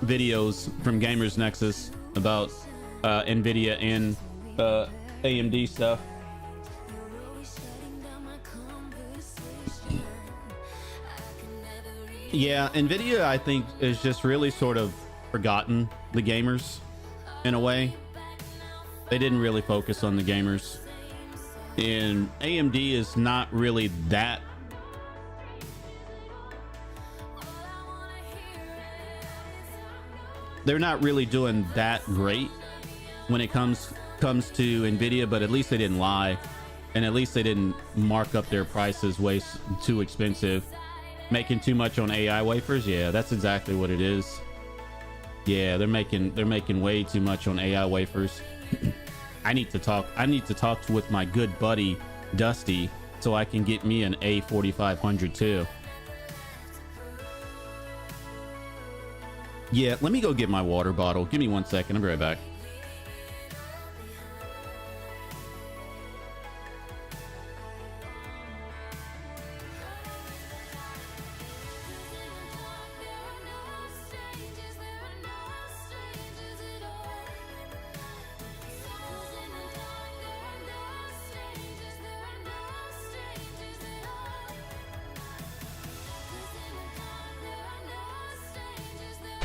videos from Gamers Nexus about Nvidia and AMD stuff. Yeah, Nvidia I think is just really sort of forgotten the gamers in a way. They didn't really focus on the gamers, and AMD is not really that. They're not really doing that great when it comes to Nvidia, but at least they didn't lie, and at least they didn't mark up their prices way too expensive. Making too much on AI wafers. Yeah, that's exactly what it is. Yeah, they're making way too much on AI wafers. I need to talk with my good buddy Dusty so I can get me an A4500 too. Yeah, let me go get my water bottle. Give me 1 second. I'll be right back.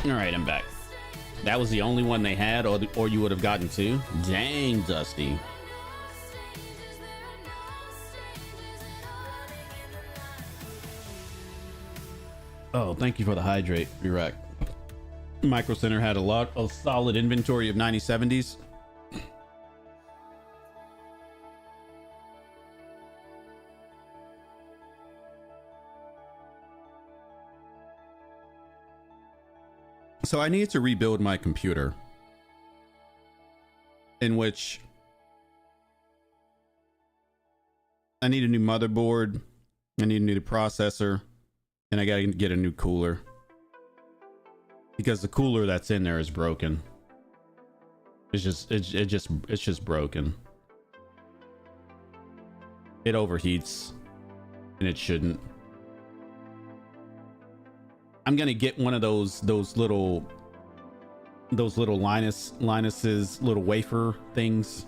All right, I'm back. That was the only one they had, or you would have gotten two. Dang, Dusty. Oh, thank you for the hydrate, Iraq. Micro Center had a lot of solid inventory of 9070s. So I need to rebuild my computer, in which I need a new motherboard, I need a new processor, and I gotta get a new cooler because the cooler that's in there is broken. It's just broken. It overheats and it shouldn't. I'm gonna get one of those little Linus's little wafer things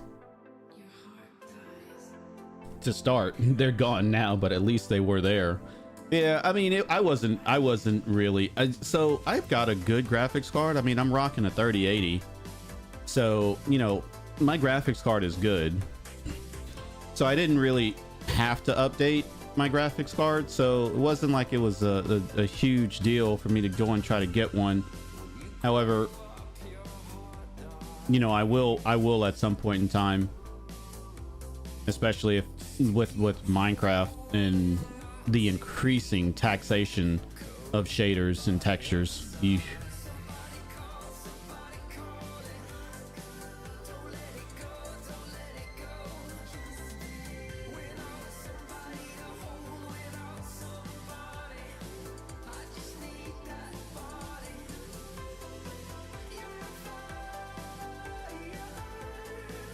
to start. They're gone now, but at least they were there. Yeah, I mean, I wasn't really. So I've got a good graphics card. I mean, I'm rocking a 3080, so you know my graphics card is good. So I didn't really have to update my graphics card, so it wasn't like it was a huge deal for me to go and try to get one. However, you know, I will at some point in time, especially if with Minecraft and the increasing taxation of shaders and textures.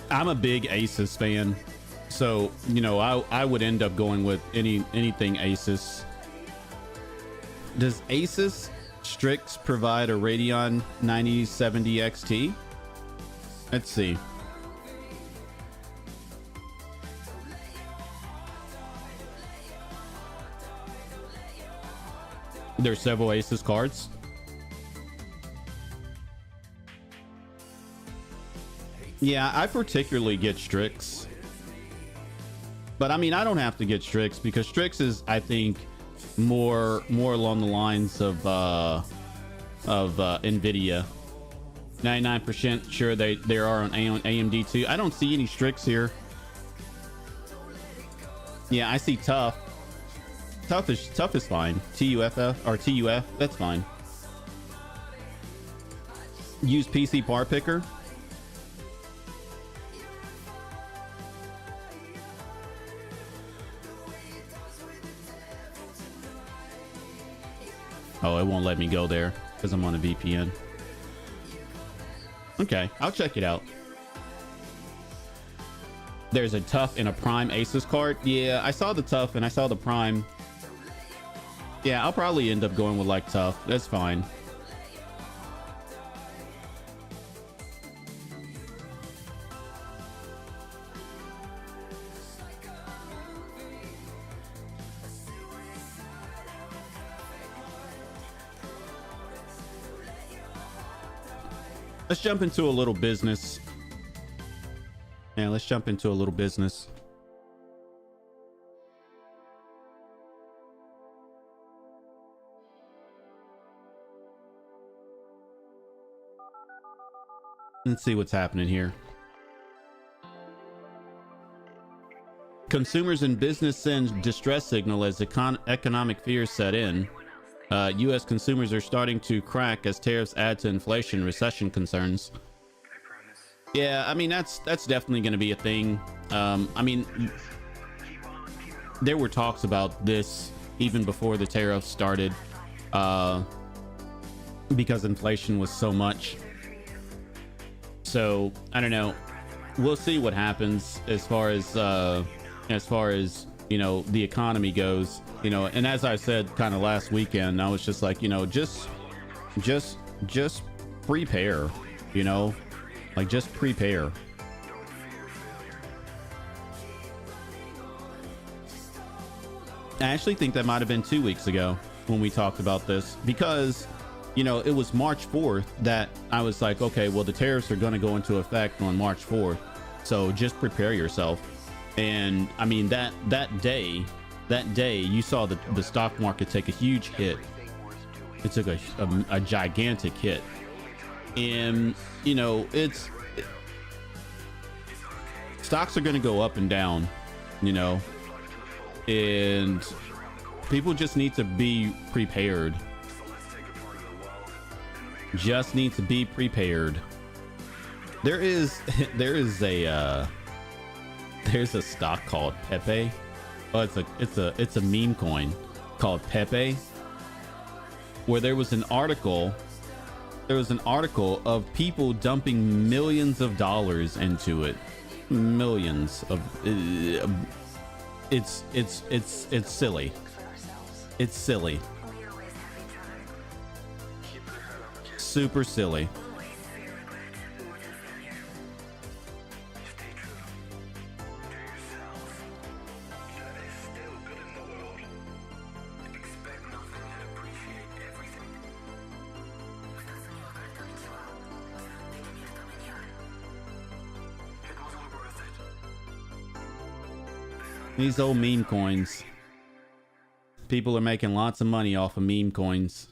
I'm a big Asus fan, so you know I would end up going with anything Asus. Does Asus Strix provide a Radeon 9070 XT? Let's see. There's several Asus cards. Yeah, I particularly get Strix, but I mean I don't have to get Strix because Strix is, I think, more along the lines of Nvidia. 99% sure they are on AMD too. I don't see any Strix here. Yeah, I see Tough. Tough is fine. TUF or TUF, that's fine. Use PC Part Picker. Oh, it won't let me go there because I'm on a VPN. Okay, I'll check it out. There's a Tough and a Prime Asus card. Yeah, I saw the Tough and I saw the Prime. Yeah, I'll probably end up going with like Tough. That's fine. Let's jump into a little business. Yeah, let's jump into a little business. Let's see what's happening here. consumers and business send distress signal as economic fears set in. U.S. consumers are starting to crack as tariffs add to inflation, recession concerns. Yeah, I mean, that's definitely going to be a thing. I mean, there were talks about this even before the tariffs started, because inflation was so much. So I don't know. We'll see what happens as far as you know, the economy goes. You know, and as I said kind of last weekend, I was just like, you know, just prepare, you know, like just prepare. I actually think that might have been 2 weeks ago when we talked about this, because, you know, it was March 4th that I was like, okay, well, the tariffs are going to go into effect on March 4th. So just prepare yourself. And I mean, that day you saw the stock market take a huge hit. It took a gigantic hit. And, you know, stocks are going to go up and down, you know, and people just need to be prepared. Just need to be prepared. There's a stock called Pepe. Oh, it's a meme coin called Pepe, where there was an article of people dumping millions of dollars into it. Millions of it's silly. It's silly. Super silly. These old meme coins. People are making lots of money off of meme coins.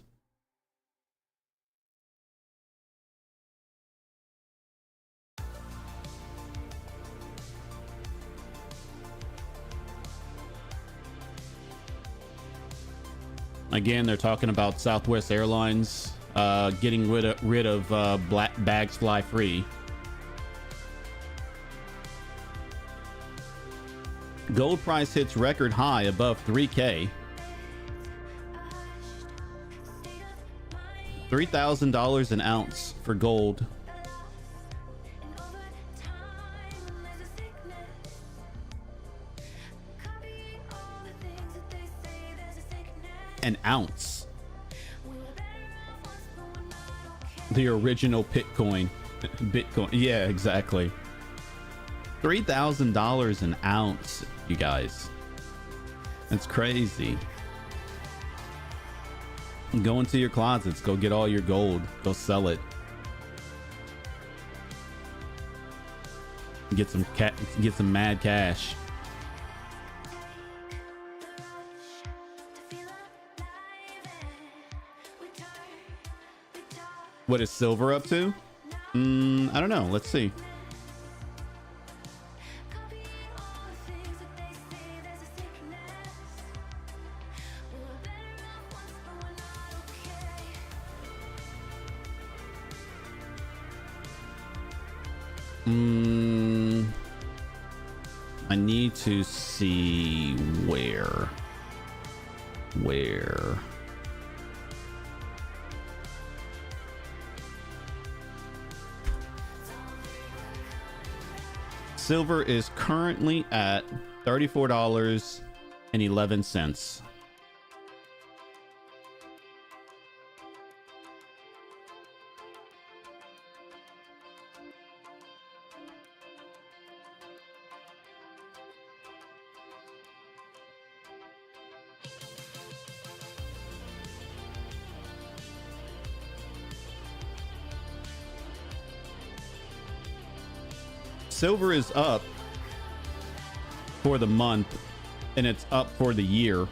Again, they're talking about Southwest Airlines getting rid of black bags fly free. Gold price hits record high above 3K. $3,000 an ounce for gold. An ounce. The original Bitcoin. Yeah, exactly. $3,000 an ounce, you guys. That's crazy. Go into your closets, go get all your gold, go sell it. Get some mad cash. What is silver up to? I don't know. Let's see. I need to see where. Silver is currently at $34.11. Silver is up for the month, and it's up for the year.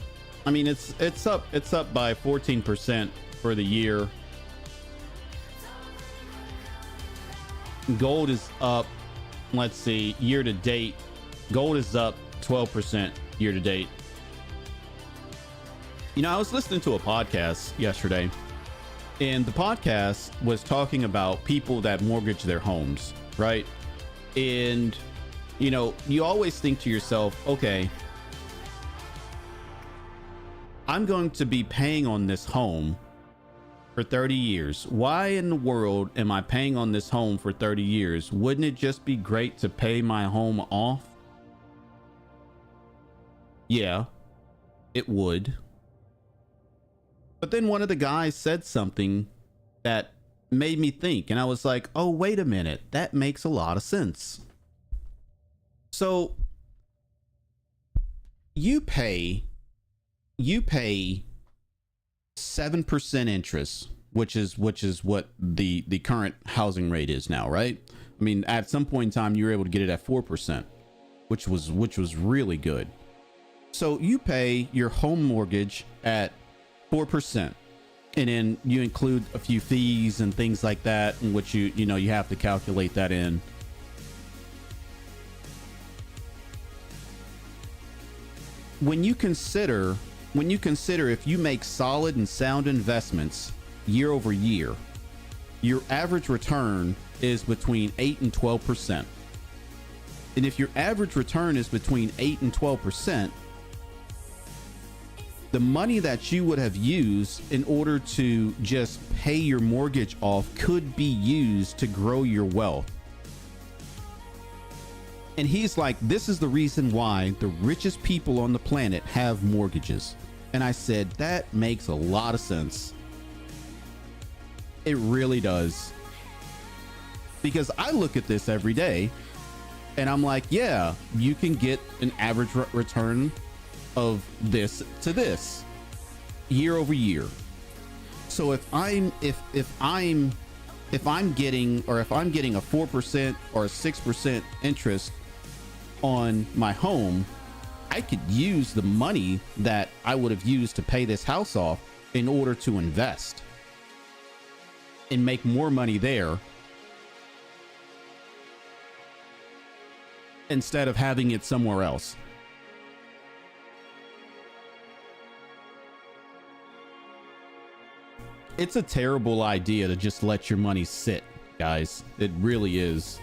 I mean, it's up by 14% for the year. Gold is up, let's see, year to date, gold is up 12% year to date. You know, I was listening to a podcast yesterday, and the podcast was talking about people that mortgage their homes, right? And, you know, you always think to yourself, okay, I'm going to be paying on this home for 30 years. Why in the world am I paying on this home for 30 years? Wouldn't it just be great to pay my home off? Yeah, it would. But then one of the guys said something that made me think, and I was like, oh, wait a minute. That makes a lot of sense. So you pay 7% interest, which is what the current housing rate is now, right? I mean, at some point in time, you were able to get it at 4%, which was really good. So you pay your home mortgage at 4%, and then you include a few fees and things like that, in which you know you have to calculate that in. When you consider if you make solid and sound investments year over year, your average return is between 8 and 12%. And if your average return is between 8 and 12%, the money that you would have used in order to just pay your mortgage off could be used to grow your wealth. And he's like, this is the reason why the richest people on the planet have mortgages. And I said, that makes a lot of sense. It really does. Because I look at this every day and I'm like, yeah, you can get an average return of this to this year over year. So if I'm getting a 4% or a 6% interest on my home, I could use the money that I would have used to pay this house off in order to invest and make more money there, instead of having it somewhere else. It's a terrible idea to just let your money sit, guys. It really is.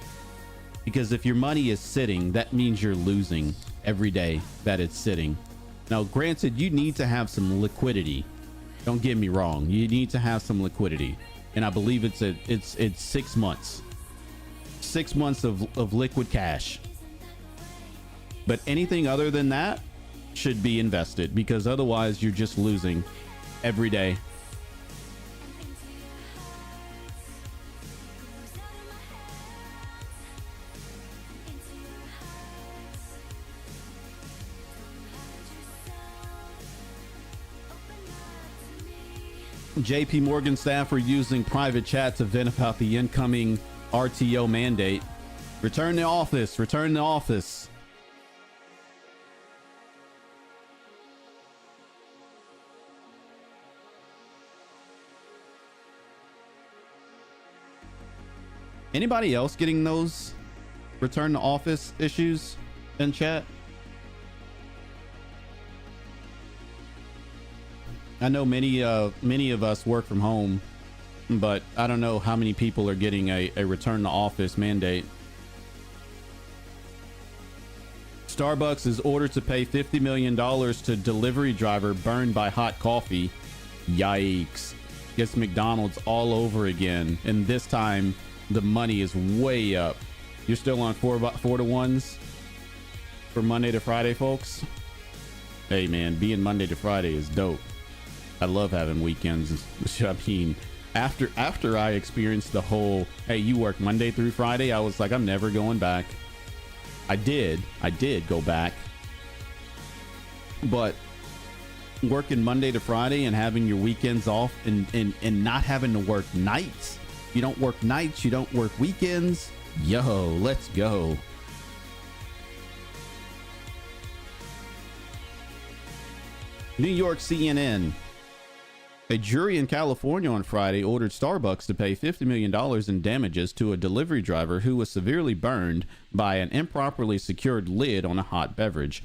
Because if your money is sitting, that means you're losing every day that it's sitting. Now, granted, you need to have some liquidity. Don't get me wrong. You need to have some liquidity. And I believe it's 6 months. 6 months of liquid cash. But anything other than that should be invested, because otherwise you're just losing every day. JP Morgan staff are using private chat to vent about the incoming RTO mandate. Return to office. Return to office. Anybody else getting those return to office issues in chat? I know many of us work from home, but I don't know how many people are getting a return to office mandate. Starbucks is ordered to pay $50 million to delivery driver burned by hot coffee. Yikes. Gets McDonald's all over again. And this time the money is way up. You're still on 4 to 1s for Monday to Friday, folks. Hey man, being Monday to Friday is dope. I love having weekends. I mean, after I experienced the whole, hey, you work Monday through Friday, I was like, I'm never going back. I did go back. But working Monday to Friday and having your weekends off and not having to work nights. You don't work nights, you don't work weekends. Yo, let's go. New York CNN. A jury in California on Friday ordered Starbucks to pay $50 million in damages to a delivery driver who was severely burned by an improperly secured lid on a hot beverage.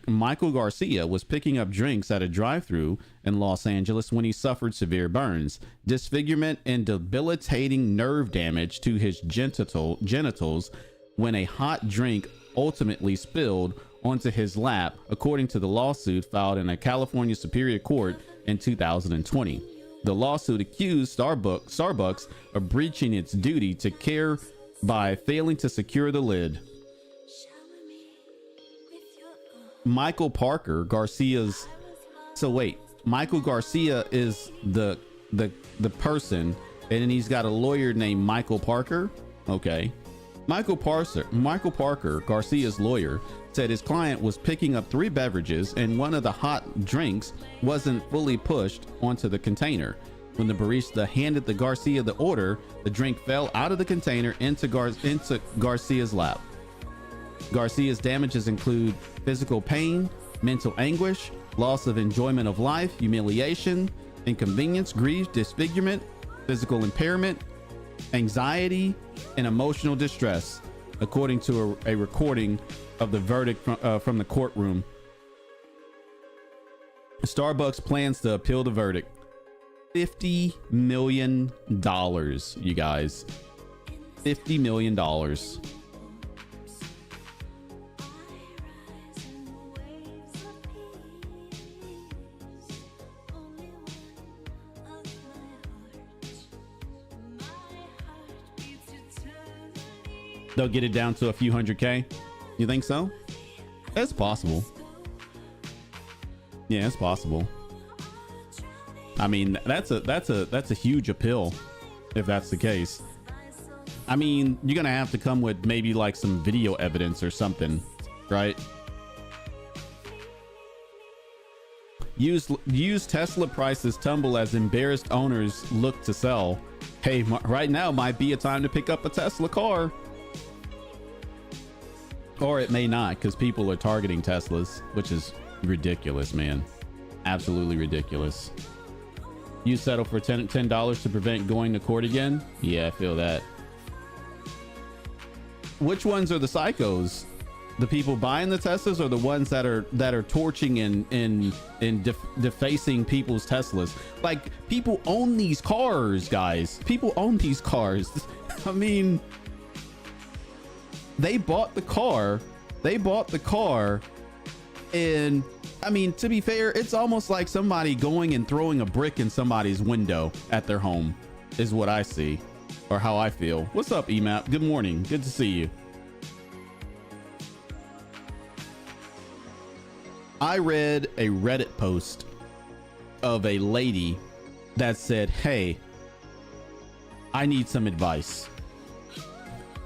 Michael Garcia was picking up drinks at a drive-thru in Los Angeles when he suffered severe burns, disfigurement, and debilitating nerve damage to his genitals when a hot drink ultimately spilled onto his lap, according to the lawsuit filed in a California Superior Court in 2020. The lawsuit accused Starbucks of breaching its duty to care by failing to secure the lid. Michael Parker Garcia's Michael Garcia is the person, and then he's got a lawyer named Michael Parker. Okay. Michael Parker, Garcia's lawyer, said his client was picking up 3 beverages and one of the hot drinks wasn't fully pushed onto the container. When the barista handed the Garcia the order, the drink fell out of the container into Garcia's lap. Garcia's damages include physical pain, mental anguish, loss of enjoyment of life, humiliation, inconvenience, grief, disfigurement, physical impairment, anxiety, and emotional distress, according to a recording of the verdict from the courtroom. Starbucks plans to appeal the verdict. $50 million, you guys. $50 million. They'll get it down to a few $100K. You think so? That's possible. Yeah, it's possible. I mean, that's a huge appeal if that's the case. I mean, you're gonna have to come with maybe like some video evidence or something, right? Used Tesla prices tumble as embarrassed owners look to sell. Hey, right now might be a time to pick up a Tesla car. Or it may not, because people are targeting Teslas, which is ridiculous, man. Absolutely ridiculous. You settle for $10 to prevent going to court again? Yeah, I feel that. Which ones are the psychos? The people buying the Teslas, or the ones that are torching and defacing people's Teslas? Like, people own these cars, guys. People own these cars. I mean, they bought the car, and I mean, to be fair, it's almost like somebody going and throwing a brick in somebody's window at their home is what I see, or how I feel. What's up, EMAP? Good morning. Good to see you. I read a Reddit post of a lady that said, hey, I need some advice.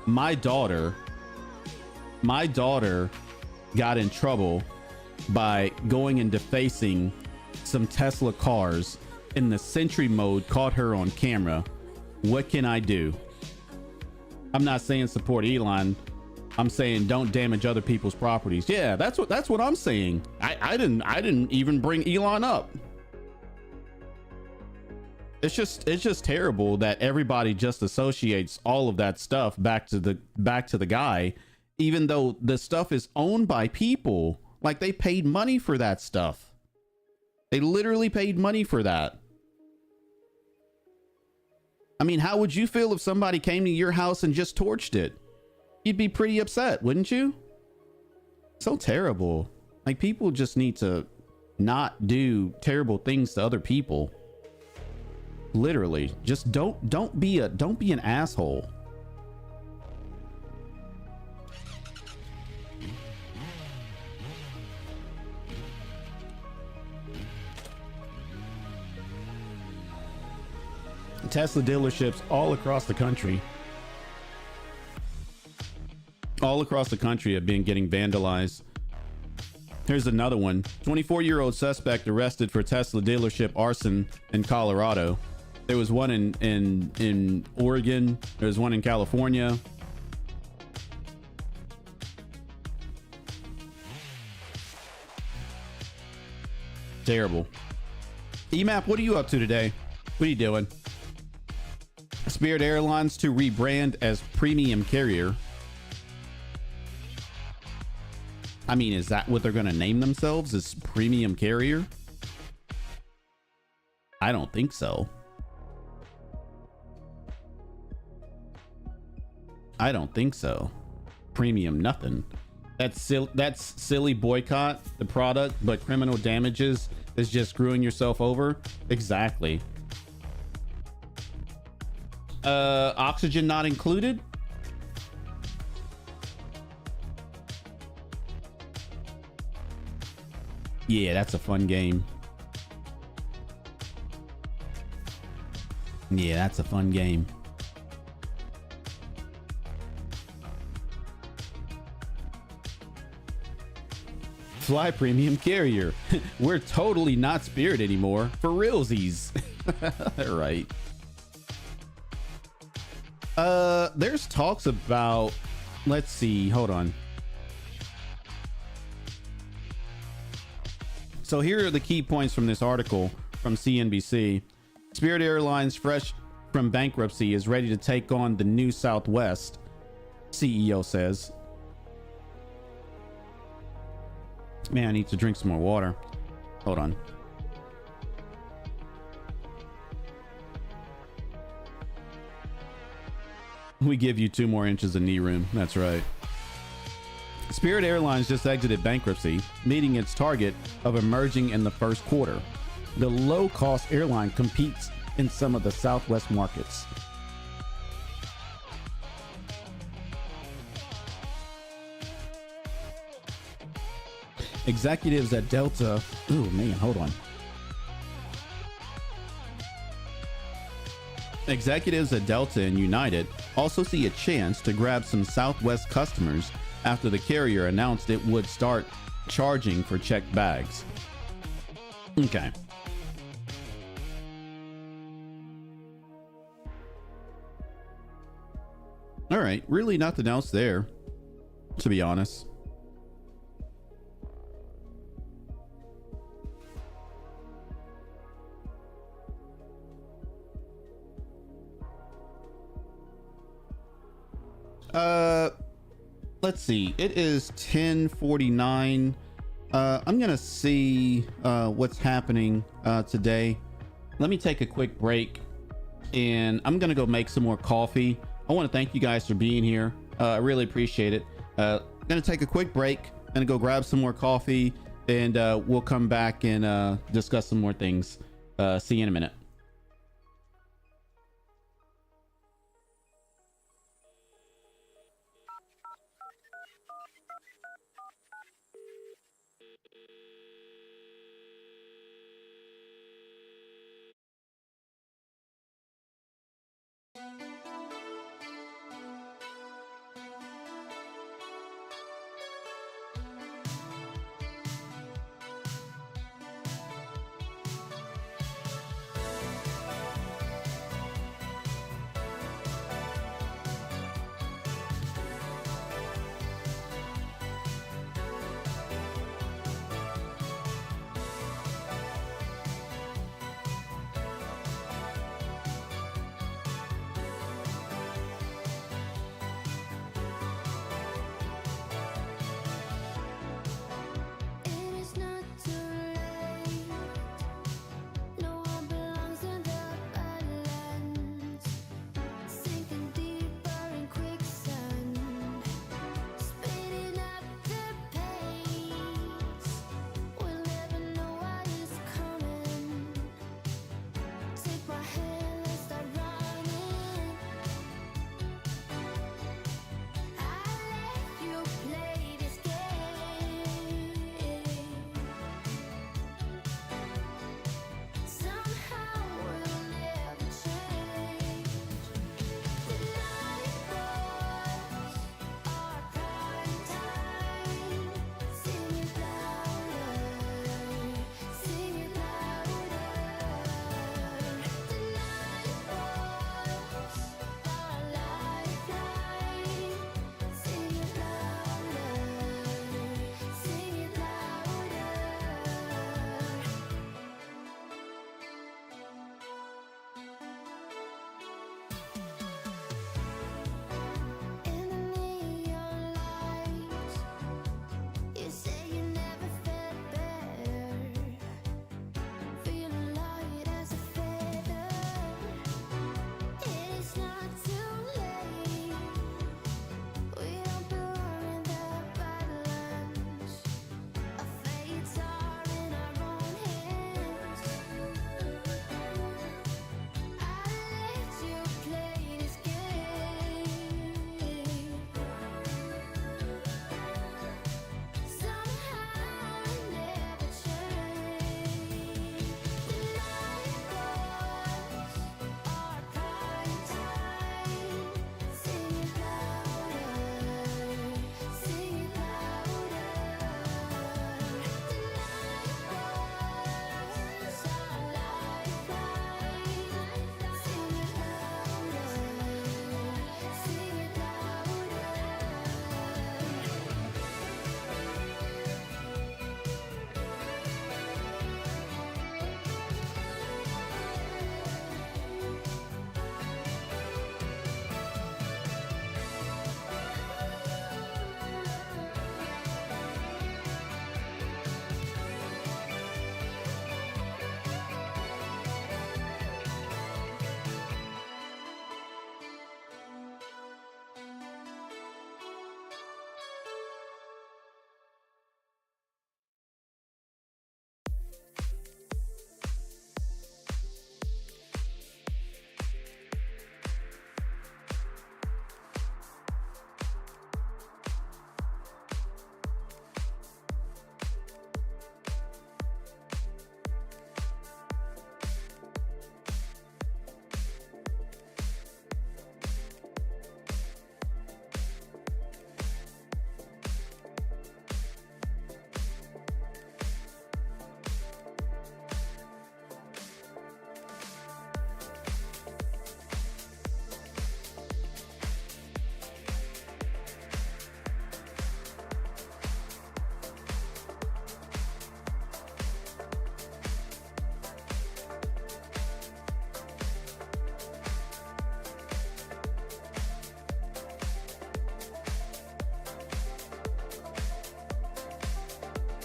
My daughter got in trouble by going and defacing some Tesla cars, and the Sentry mode caught her on camera. What can I do? I'm not saying support Elon. I'm saying don't damage other people's properties. Yeah, that's what I'm saying. I didn't even bring Elon up. It's just terrible that everybody just associates all of that stuff back to the guy, even though the stuff is owned by people. Like, they paid money for that stuff. They literally paid money for that. I mean, how would you feel if somebody came to your house and just torched it? You'd be pretty upset, wouldn't you? So terrible. Like, people just need to not do terrible things to other people. Literally, just don't be an asshole. Tesla dealerships all across the country have been getting vandalized. Here's another one. 24-year-old suspect arrested for Tesla dealership arson in Colorado. There was one in Oregon. There's one in California. Terrible. EMAP, what are you up to today? What are you doing? Spirit Airlines to rebrand as premium carrier. I mean, is that what they're going to name themselves, as premium carrier? I don't think so. I don't think so. Premium nothing. That's silly boycott the product, but criminal damages is just screwing yourself over. Exactly. Oxygen not included. Yeah, that's a fun game. Yeah, that's a fun game. Fly premium carrier. We're totally not Spirit anymore. For realsies. Right. There's talks about, let's see, hold on. So here are the key points from this article from CNBC. Spirit Airlines, fresh from bankruptcy, is ready to take on the new Southwest, CEO says. Man, I need to drink some more water. Hold on. We give you 2 more inches of knee room. That's right. Spirit Airlines just exited bankruptcy, meeting its target of emerging in the first quarter. The low-cost airline competes in some of the Southwest markets. Executives at Delta... Ooh, man, hold on. Executives at Delta and United also see a chance to grab some Southwest customers after the carrier announced it would start charging for checked bags. Okay. All right, really nothing else there, to be honest. Let's see. It is 10:49. I'm gonna see what's happening today. Let me take a quick break, and I'm gonna go make some more coffee. I want to thank you guys for being here. I really appreciate it. Gonna take a quick break. Gonna go grab some more coffee, and we'll come back and discuss some more things. See you in a minute.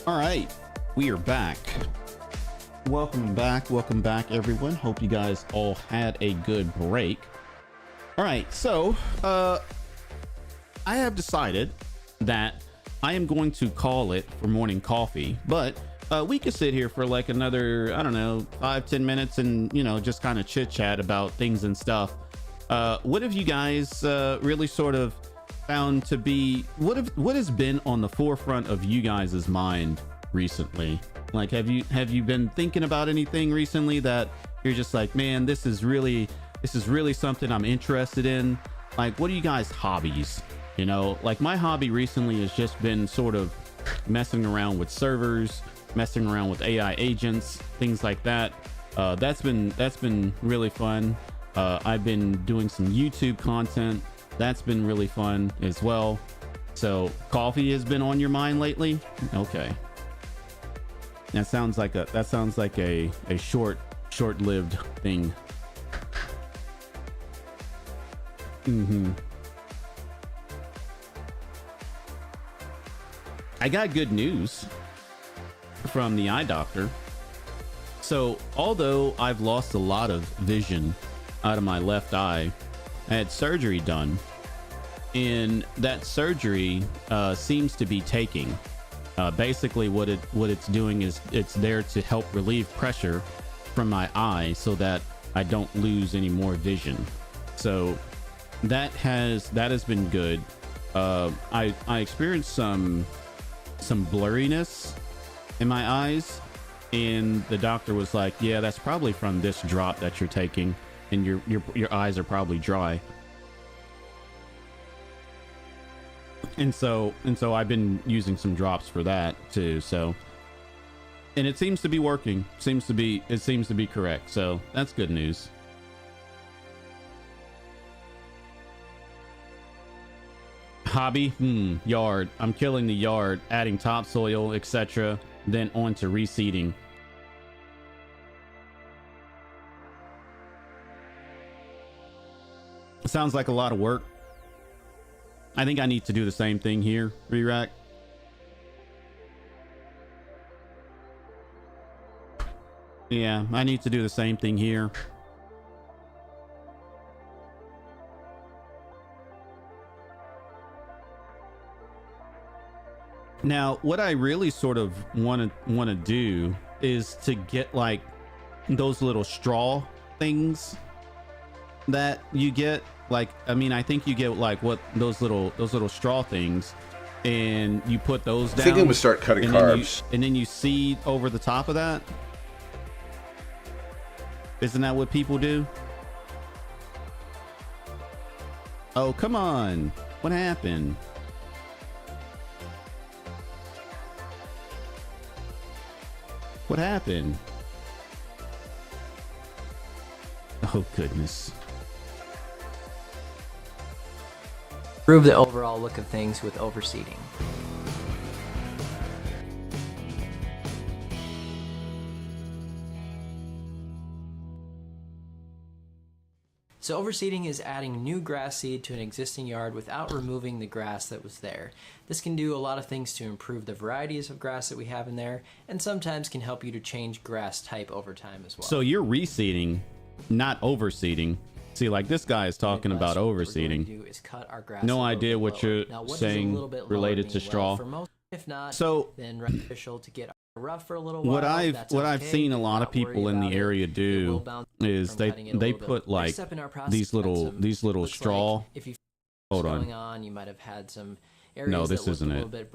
All right, we are back. Welcome back everyone. Hope you guys all had a good break. All right, so I have decided that I am going to call it for morning coffee, but we could sit here for like another, I don't know, 5-10 minutes and, you know, just kind of chit chat about things and stuff. What have you guys really sort of found to be, what has been on the forefront of you guys' mind recently? Like, have you been thinking about anything recently that you're just like, man, this is really something I'm interested in? Like, what are you guys' hobbies? You know, like my hobby recently has just been sort of messing around with servers, messing around with AI agents, things like that. That's been really fun. I've been doing some YouTube content. That's been really fun as well. So coffee has been on your mind lately? Okay. That sounds like a short-lived thing. I got good news from the eye doctor. So although I've lost a lot of vision out of my left eye, I had surgery done, and that surgery seems to be taking. Basically what it's doing is it's there to help relieve pressure from my eye so that I don't lose any more vision. So that has been good. I experienced some blurriness in my eyes, and the doctor was like, yeah, that's probably from this drop that you're taking, and your eyes are probably dry. And so I've been using some drops for that too. So, and it seems to be working. It seems to be correct. So that's good news. Hobby? Yard. I'm killing the yard, adding topsoil, etc. Then on to reseeding. Sounds like a lot of work. I think I need to do the same thing here, Re-Rack. Yeah, I need to do the same thing here. Now, what I really sort of want to do is to get like those little straw things that you get. Like, I mean, I think you get like what those little straw things, and you put those down. I think I'm gonna start cutting carbs. And then you seed over the top of that. Isn't that what people do? Oh, come on. What happened? What happened? Oh, goodness. Improve the overall look of things with overseeding. So overseeding is adding new grass seed to an existing yard without removing the grass that was there. This can do a lot of things to improve the varieties of grass that we have in there, and sometimes can help you to change grass type over time as well. So you're reseeding, not overseeding. See, like this guy is talking about overseeding. No idea what you're saying related to straw. For most, if not, so then beneficial to get rough for a little while. What I've seen a lot of people in the area do is they put like these little straw. If you hold on, you might have had some areas. No, this isn't it. This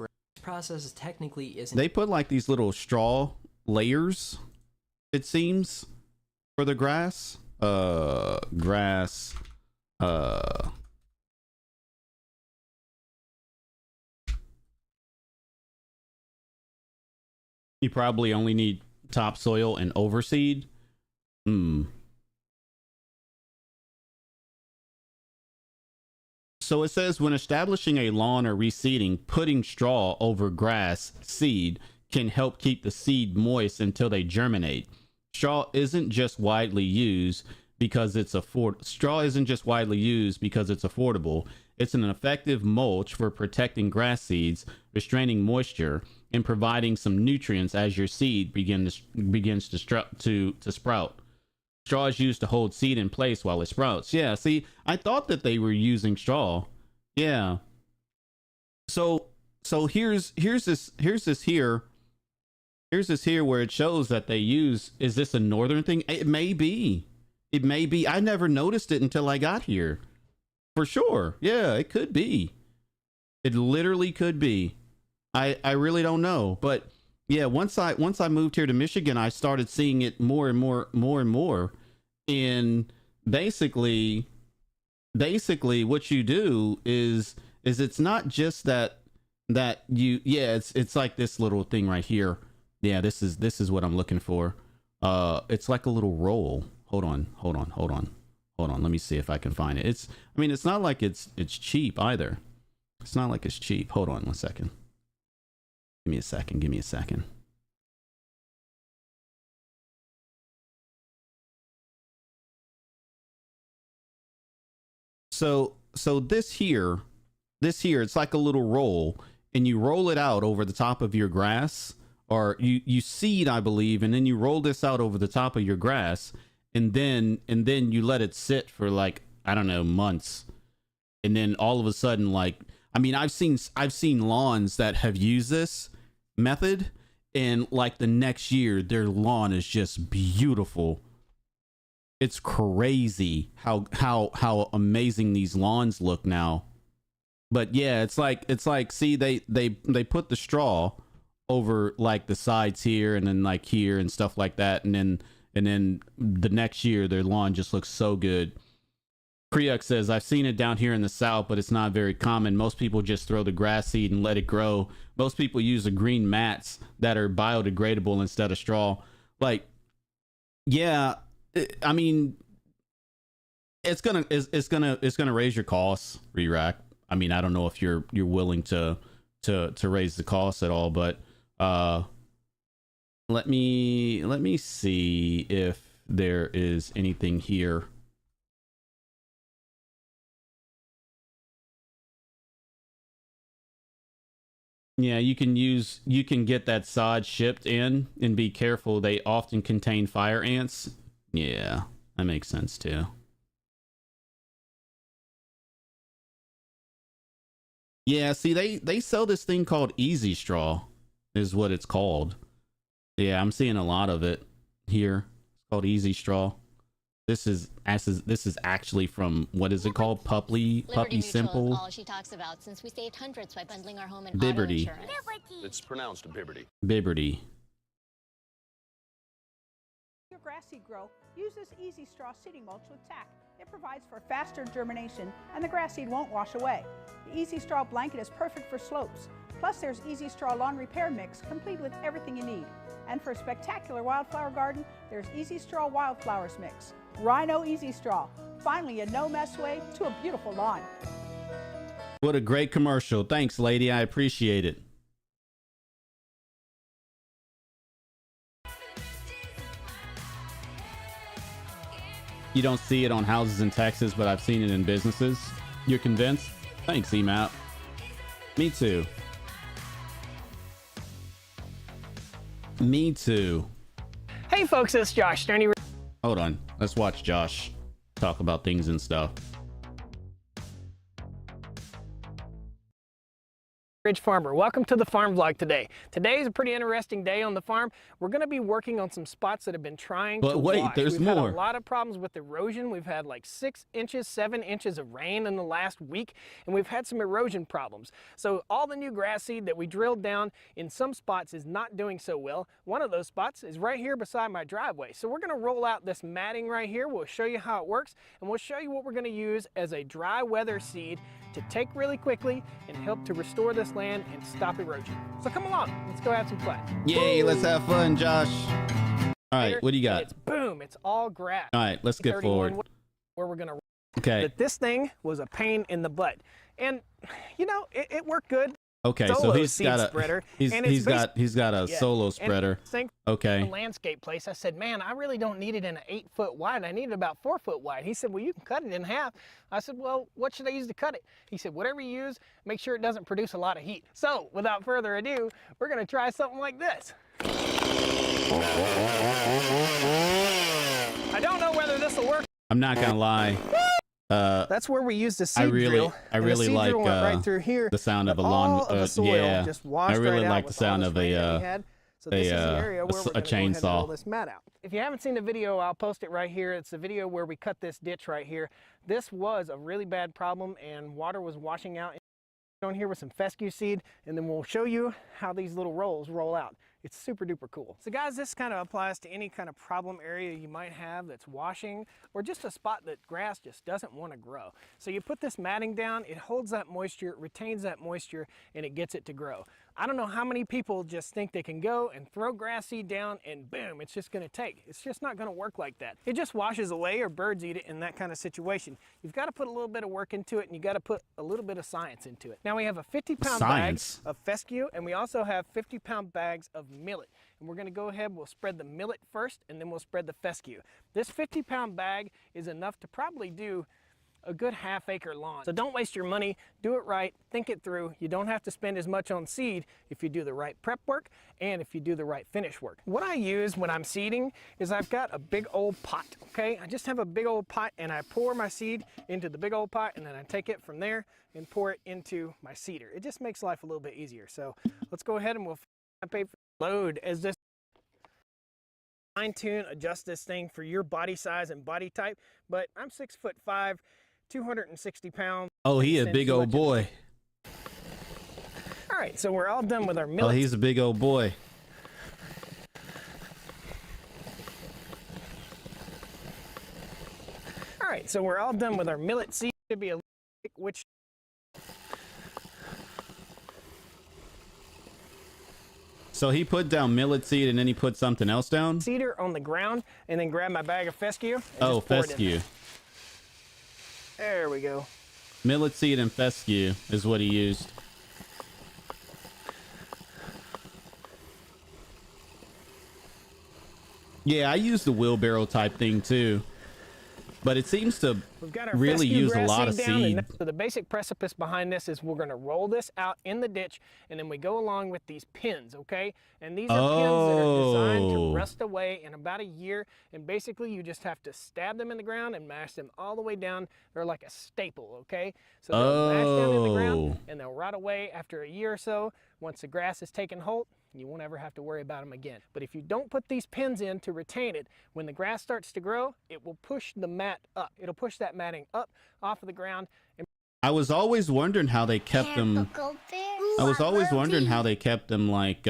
process technically isn't. They put like these little straw layers, it seems, for the grass. You probably only need topsoil and overseed. So it says when establishing a lawn or reseeding, putting straw over grass seed can help keep the seed moist until they germinate. Straw isn't just widely used because it's affordable. It's an effective mulch for protecting grass seeds, restraining moisture, and providing some nutrients as your seed begins to sprout. Straw is used to hold seed in place while it sprouts. Yeah, see, I thought that they were using straw. Yeah. So here's this here where it shows that they use. Is this a northern thing? It may be. It may be. I never noticed it until I got here. For sure. Yeah, it could be. It literally could be. I really don't know, but yeah, once I moved here to Michigan, I started seeing it more and more. And basically what you do is it's not just that you, yeah, it's like this little thing right here. Yeah, this is what I'm looking for. It's like a little roll. Hold on. Let me see if I can find it. It's not like it's cheap either. It's not like it's cheap. Hold on one second. Give me a second. So this here, it's like a little roll, and you roll it out over the top of your grass, or you seed, I believe, and then you roll this out over the top of your grass, and then you let it sit for like, I don't know, months. And then all of a sudden, like, I mean, I've seen lawns that have used this method, and like the next year their lawn is just beautiful. It's crazy how amazing these lawns look now. But yeah, it's like see, they put the straw over like the sides here and then like here and stuff like that, and then the next year their lawn just looks so good. Kriuk says, I've seen it down here in the South, but it's not very common. Most people just throw the grass seed and let it grow. Most people use the green mats that are biodegradable instead of straw. Like, yeah, I mean, it's gonna raise your costs, Re-Rack. I mean, I don't know if you're willing to raise the costs at all, but let me see if there is anything here. Yeah, you can get that sod shipped in, and be careful, they often contain fire ants. Yeah, that makes sense too. Yeah, see, they sell this thing called Easy Straw, is what it's called. Yeah, I'm seeing a lot of it here. It's called Easy Straw. This is actually from, what is it called? Puppy Simple. All she talks about, since we saved hundreds by bundling our home and Bibberty. auto insurance. It's pronounced Bibberty. Bibberty. Your grass seed grow, use this Easy Straw seeding mulch with tack. It provides for faster germination, and the grass seed won't wash away. The Easy Straw blanket is perfect for slopes. Plus, there's Easy Straw lawn repair mix, complete with everything you need. And for a spectacular wildflower garden, there's Easy Straw Wildflowers Mix. Rhino Easy Straw. Finally, a no-mess way to a beautiful lawn. What a great commercial. Thanks, lady. I appreciate it. You don't see it on houses in Texas, but I've seen it in businesses. You're convinced? Thanks, EMAP. Me too. Me too. Hey folks, it's Josh Sterney. Hold on. Let's watch Josh talk about things and stuff. Ridge Farmer. Welcome to the farm vlog today. Today is a pretty interesting day on the farm. We're going to be working on some spots that have been trying to wash. There's We've more. had a lot of problems with erosion. We've had like 6 inches, 7 inches of rain in the last week, and we've had some erosion problems. So all the new grass seed that we drilled down in some spots is not doing so well. One of those spots is right here beside my driveway. So we're going to roll out this matting right here. We'll show you how it works, and we'll show you what we're going to use as a dry weather seed to take really quickly and help to restore this land and stop erosion. So come along, let's go have some fun. Yay, let's have fun, Josh. All right, what do you got? It's boom, it's all grass. All right, let's get forward. Where we're gonna. Okay. That this thing was a pain in the butt. And, you know, it worked good. Okay, so solo he's seed got a spreader. he's and it's got a yeah, solo and spreader. same Okay. the landscape place. I said, man, I really don't need it in an 8 foot wide. I need it about 4 foot wide. He said, well, you can cut it in half. I said, well, what should I use to cut it? He said, whatever you use, make sure it doesn't produce a lot of heat. So without further ado, we're gonna try something like this. I don't know whether this will work. I'm not gonna lie. That's where we use the seed drill. I really and the seed like drill went right through here. the sound of a all lawn. of the soil Yeah, just washed I really right out like the with all sound this of rain that a we had. So this is the area where we're a gonna go ahead and chainsaw. roll this mat out. If you haven't seen the video, I'll post it right here. It's the video where we cut this ditch right here. This was a really bad problem, and water was washing out on here with some fescue seed, and then we'll show you how these little rolls roll out. It's super duper cool. So guys, this kind of applies to any kind of problem area you might have that's washing, or just a spot that grass just doesn't want to grow. So you put this matting down, it holds that moisture, retains that moisture, and it gets it to grow. I don't know how many people just think they can go and throw grass seed down and boom, it's just gonna take. It's just not gonna work like that. It just washes away or birds eat it in that kind of situation. You've got to put a little bit of work into it, and you got to put a little bit of science into it. Now we have a 50-pound bag of fescue, and we also have 50-pound bags of millet. And we're gonna go ahead, we'll spread the millet first, and then we'll spread the fescue. This 50-pound bag is enough to probably do a good half-acre lawn. So don't waste your money, do it right, think it through. You don't have to spend as much on seed if you do the right prep work and if you do the right finish work. What I use when I'm seeding is I've got a big old pot, okay? I just have a big old pot, and I pour my seed into the big old pot, and then I take it from there and pour it into my seeder. It just makes life a little bit easier. So let's go ahead and we'll pay for load as this. Fine-tune, adjust this thing for your body size and body type, but I'm 6'5", 260 pounds. Oh, he a big old boy. All right, so we're all done with our Oh, millet. he's a big old boy. All right, so we're all done with our millet seed. Should be a which. So he put down millet seed and then he put something else down? Cedar on the ground, and then grab my bag of fescue. And Oh, just pour it in fescue. there we go. Millet seed and fescue is what he used. Yeah, I use the wheelbarrow type thing too. But it seems to We've got our really fescue use a grass lot of seed down, seed. and so the basic precipice behind this is we're going to roll this out in the ditch, and then we go along with these pins, okay? And these are pins that are designed Oh. to rust away in about a year, and basically you just have to stab them in the ground and mash them all the way down. They're like a staple, okay? So they'll mash down in the ground, and they'll rot away after a year or so. Once the grass has taken hold, you won't ever have to worry about them again. But if you don't put these pins in to retain it, when the grass starts to grow, it will push the mat up. It'll push that matting up off of the ground. And I was always wondering how they kept them. I was always wondering how they kept them like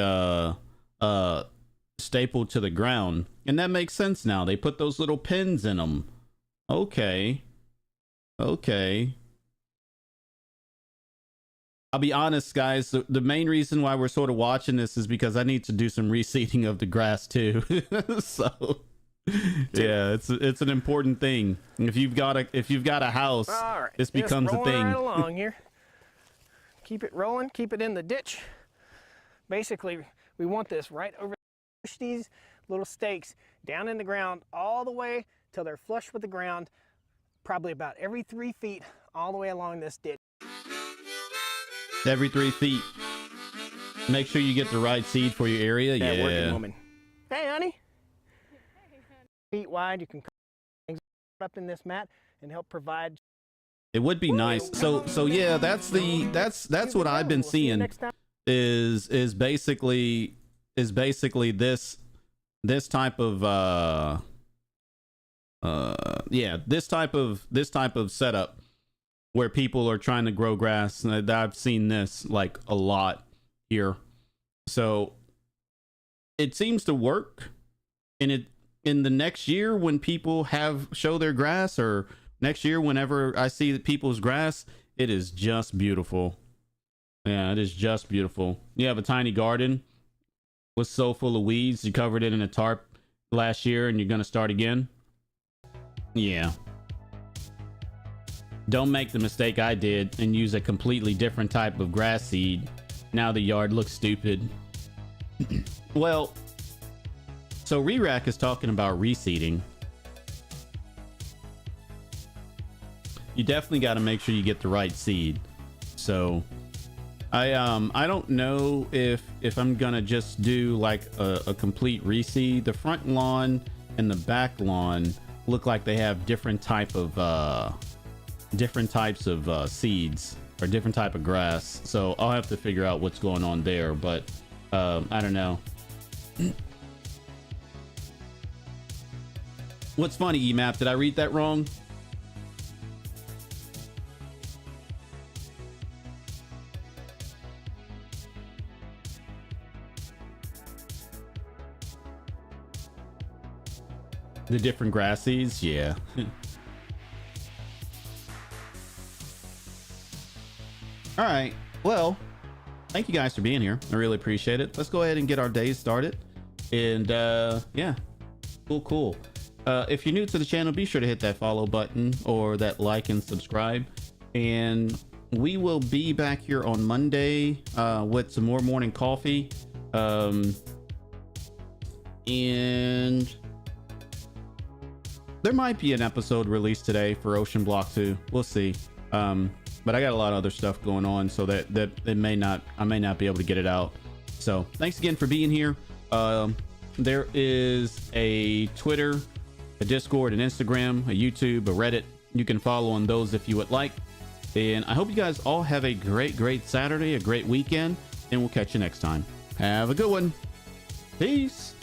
stapled to the ground. And that makes sense now. They put those little pins in them. Okay. Okay. I'll be honest, guys. The main reason why we're sort of watching this is because I need to do some reseeding of the grass too. So, yeah, it's an important thing. If you've got a house, all right, this just becomes a rolling thing. right along here. Keep it rolling. Keep it in the ditch. Basically, we want this right over. Push these little stakes down in the ground all the way till they're flush with the ground. Probably about every 3 feet, all the way along this ditch. Every 3 feet. Make sure you get the right seed for your area. Yeah, working Yeah. woman. Hey, honey. Feet wide, you can cut things up in this mat and help provide. It would be nice. So yeah, that's what I've been We'll see you seeing next time. is basically this type of this type of setup where people are trying to grow grass. And I've seen this like a lot here. So it seems to work. And in the next year when people show their grass, or next year whenever I see people's grass, it is just beautiful. Yeah, it is just beautiful. You have a tiny garden was so full of weeds, you covered it in a tarp last year and you're gonna start again. Yeah. Don't make the mistake I did and use a completely different type of grass seed Now the yard looks stupid. Well, so Re-Rack is talking about reseeding. You definitely got to make sure you get the right seed. So I don't know if I'm gonna just do like a complete reseed. The front lawn and the back lawn look like they have different types of seeds or different type of grass. So I'll have to figure out what's going on there. But I don't know. What's funny, EMAP? Did I read that wrong? The different grass seeds, yeah. All right, well, thank you guys for being here. I really appreciate it. Let's go ahead and get our days started. And yeah, cool. If you're new to the channel, be sure to hit that follow button or that like and subscribe. And we will be back here on Monday with some more morning coffee. And there might be an episode released today for Ocean Block 2. We'll see. But I got a lot of other stuff going on, so that I may not be able to get it out. So thanks again for being here. There is a Twitter, a Discord, an Instagram, a YouTube, a Reddit. You can follow on those if you would like. And I hope you guys all have a great Saturday, a great weekend, and we'll catch you next time. Have a good one. Peace.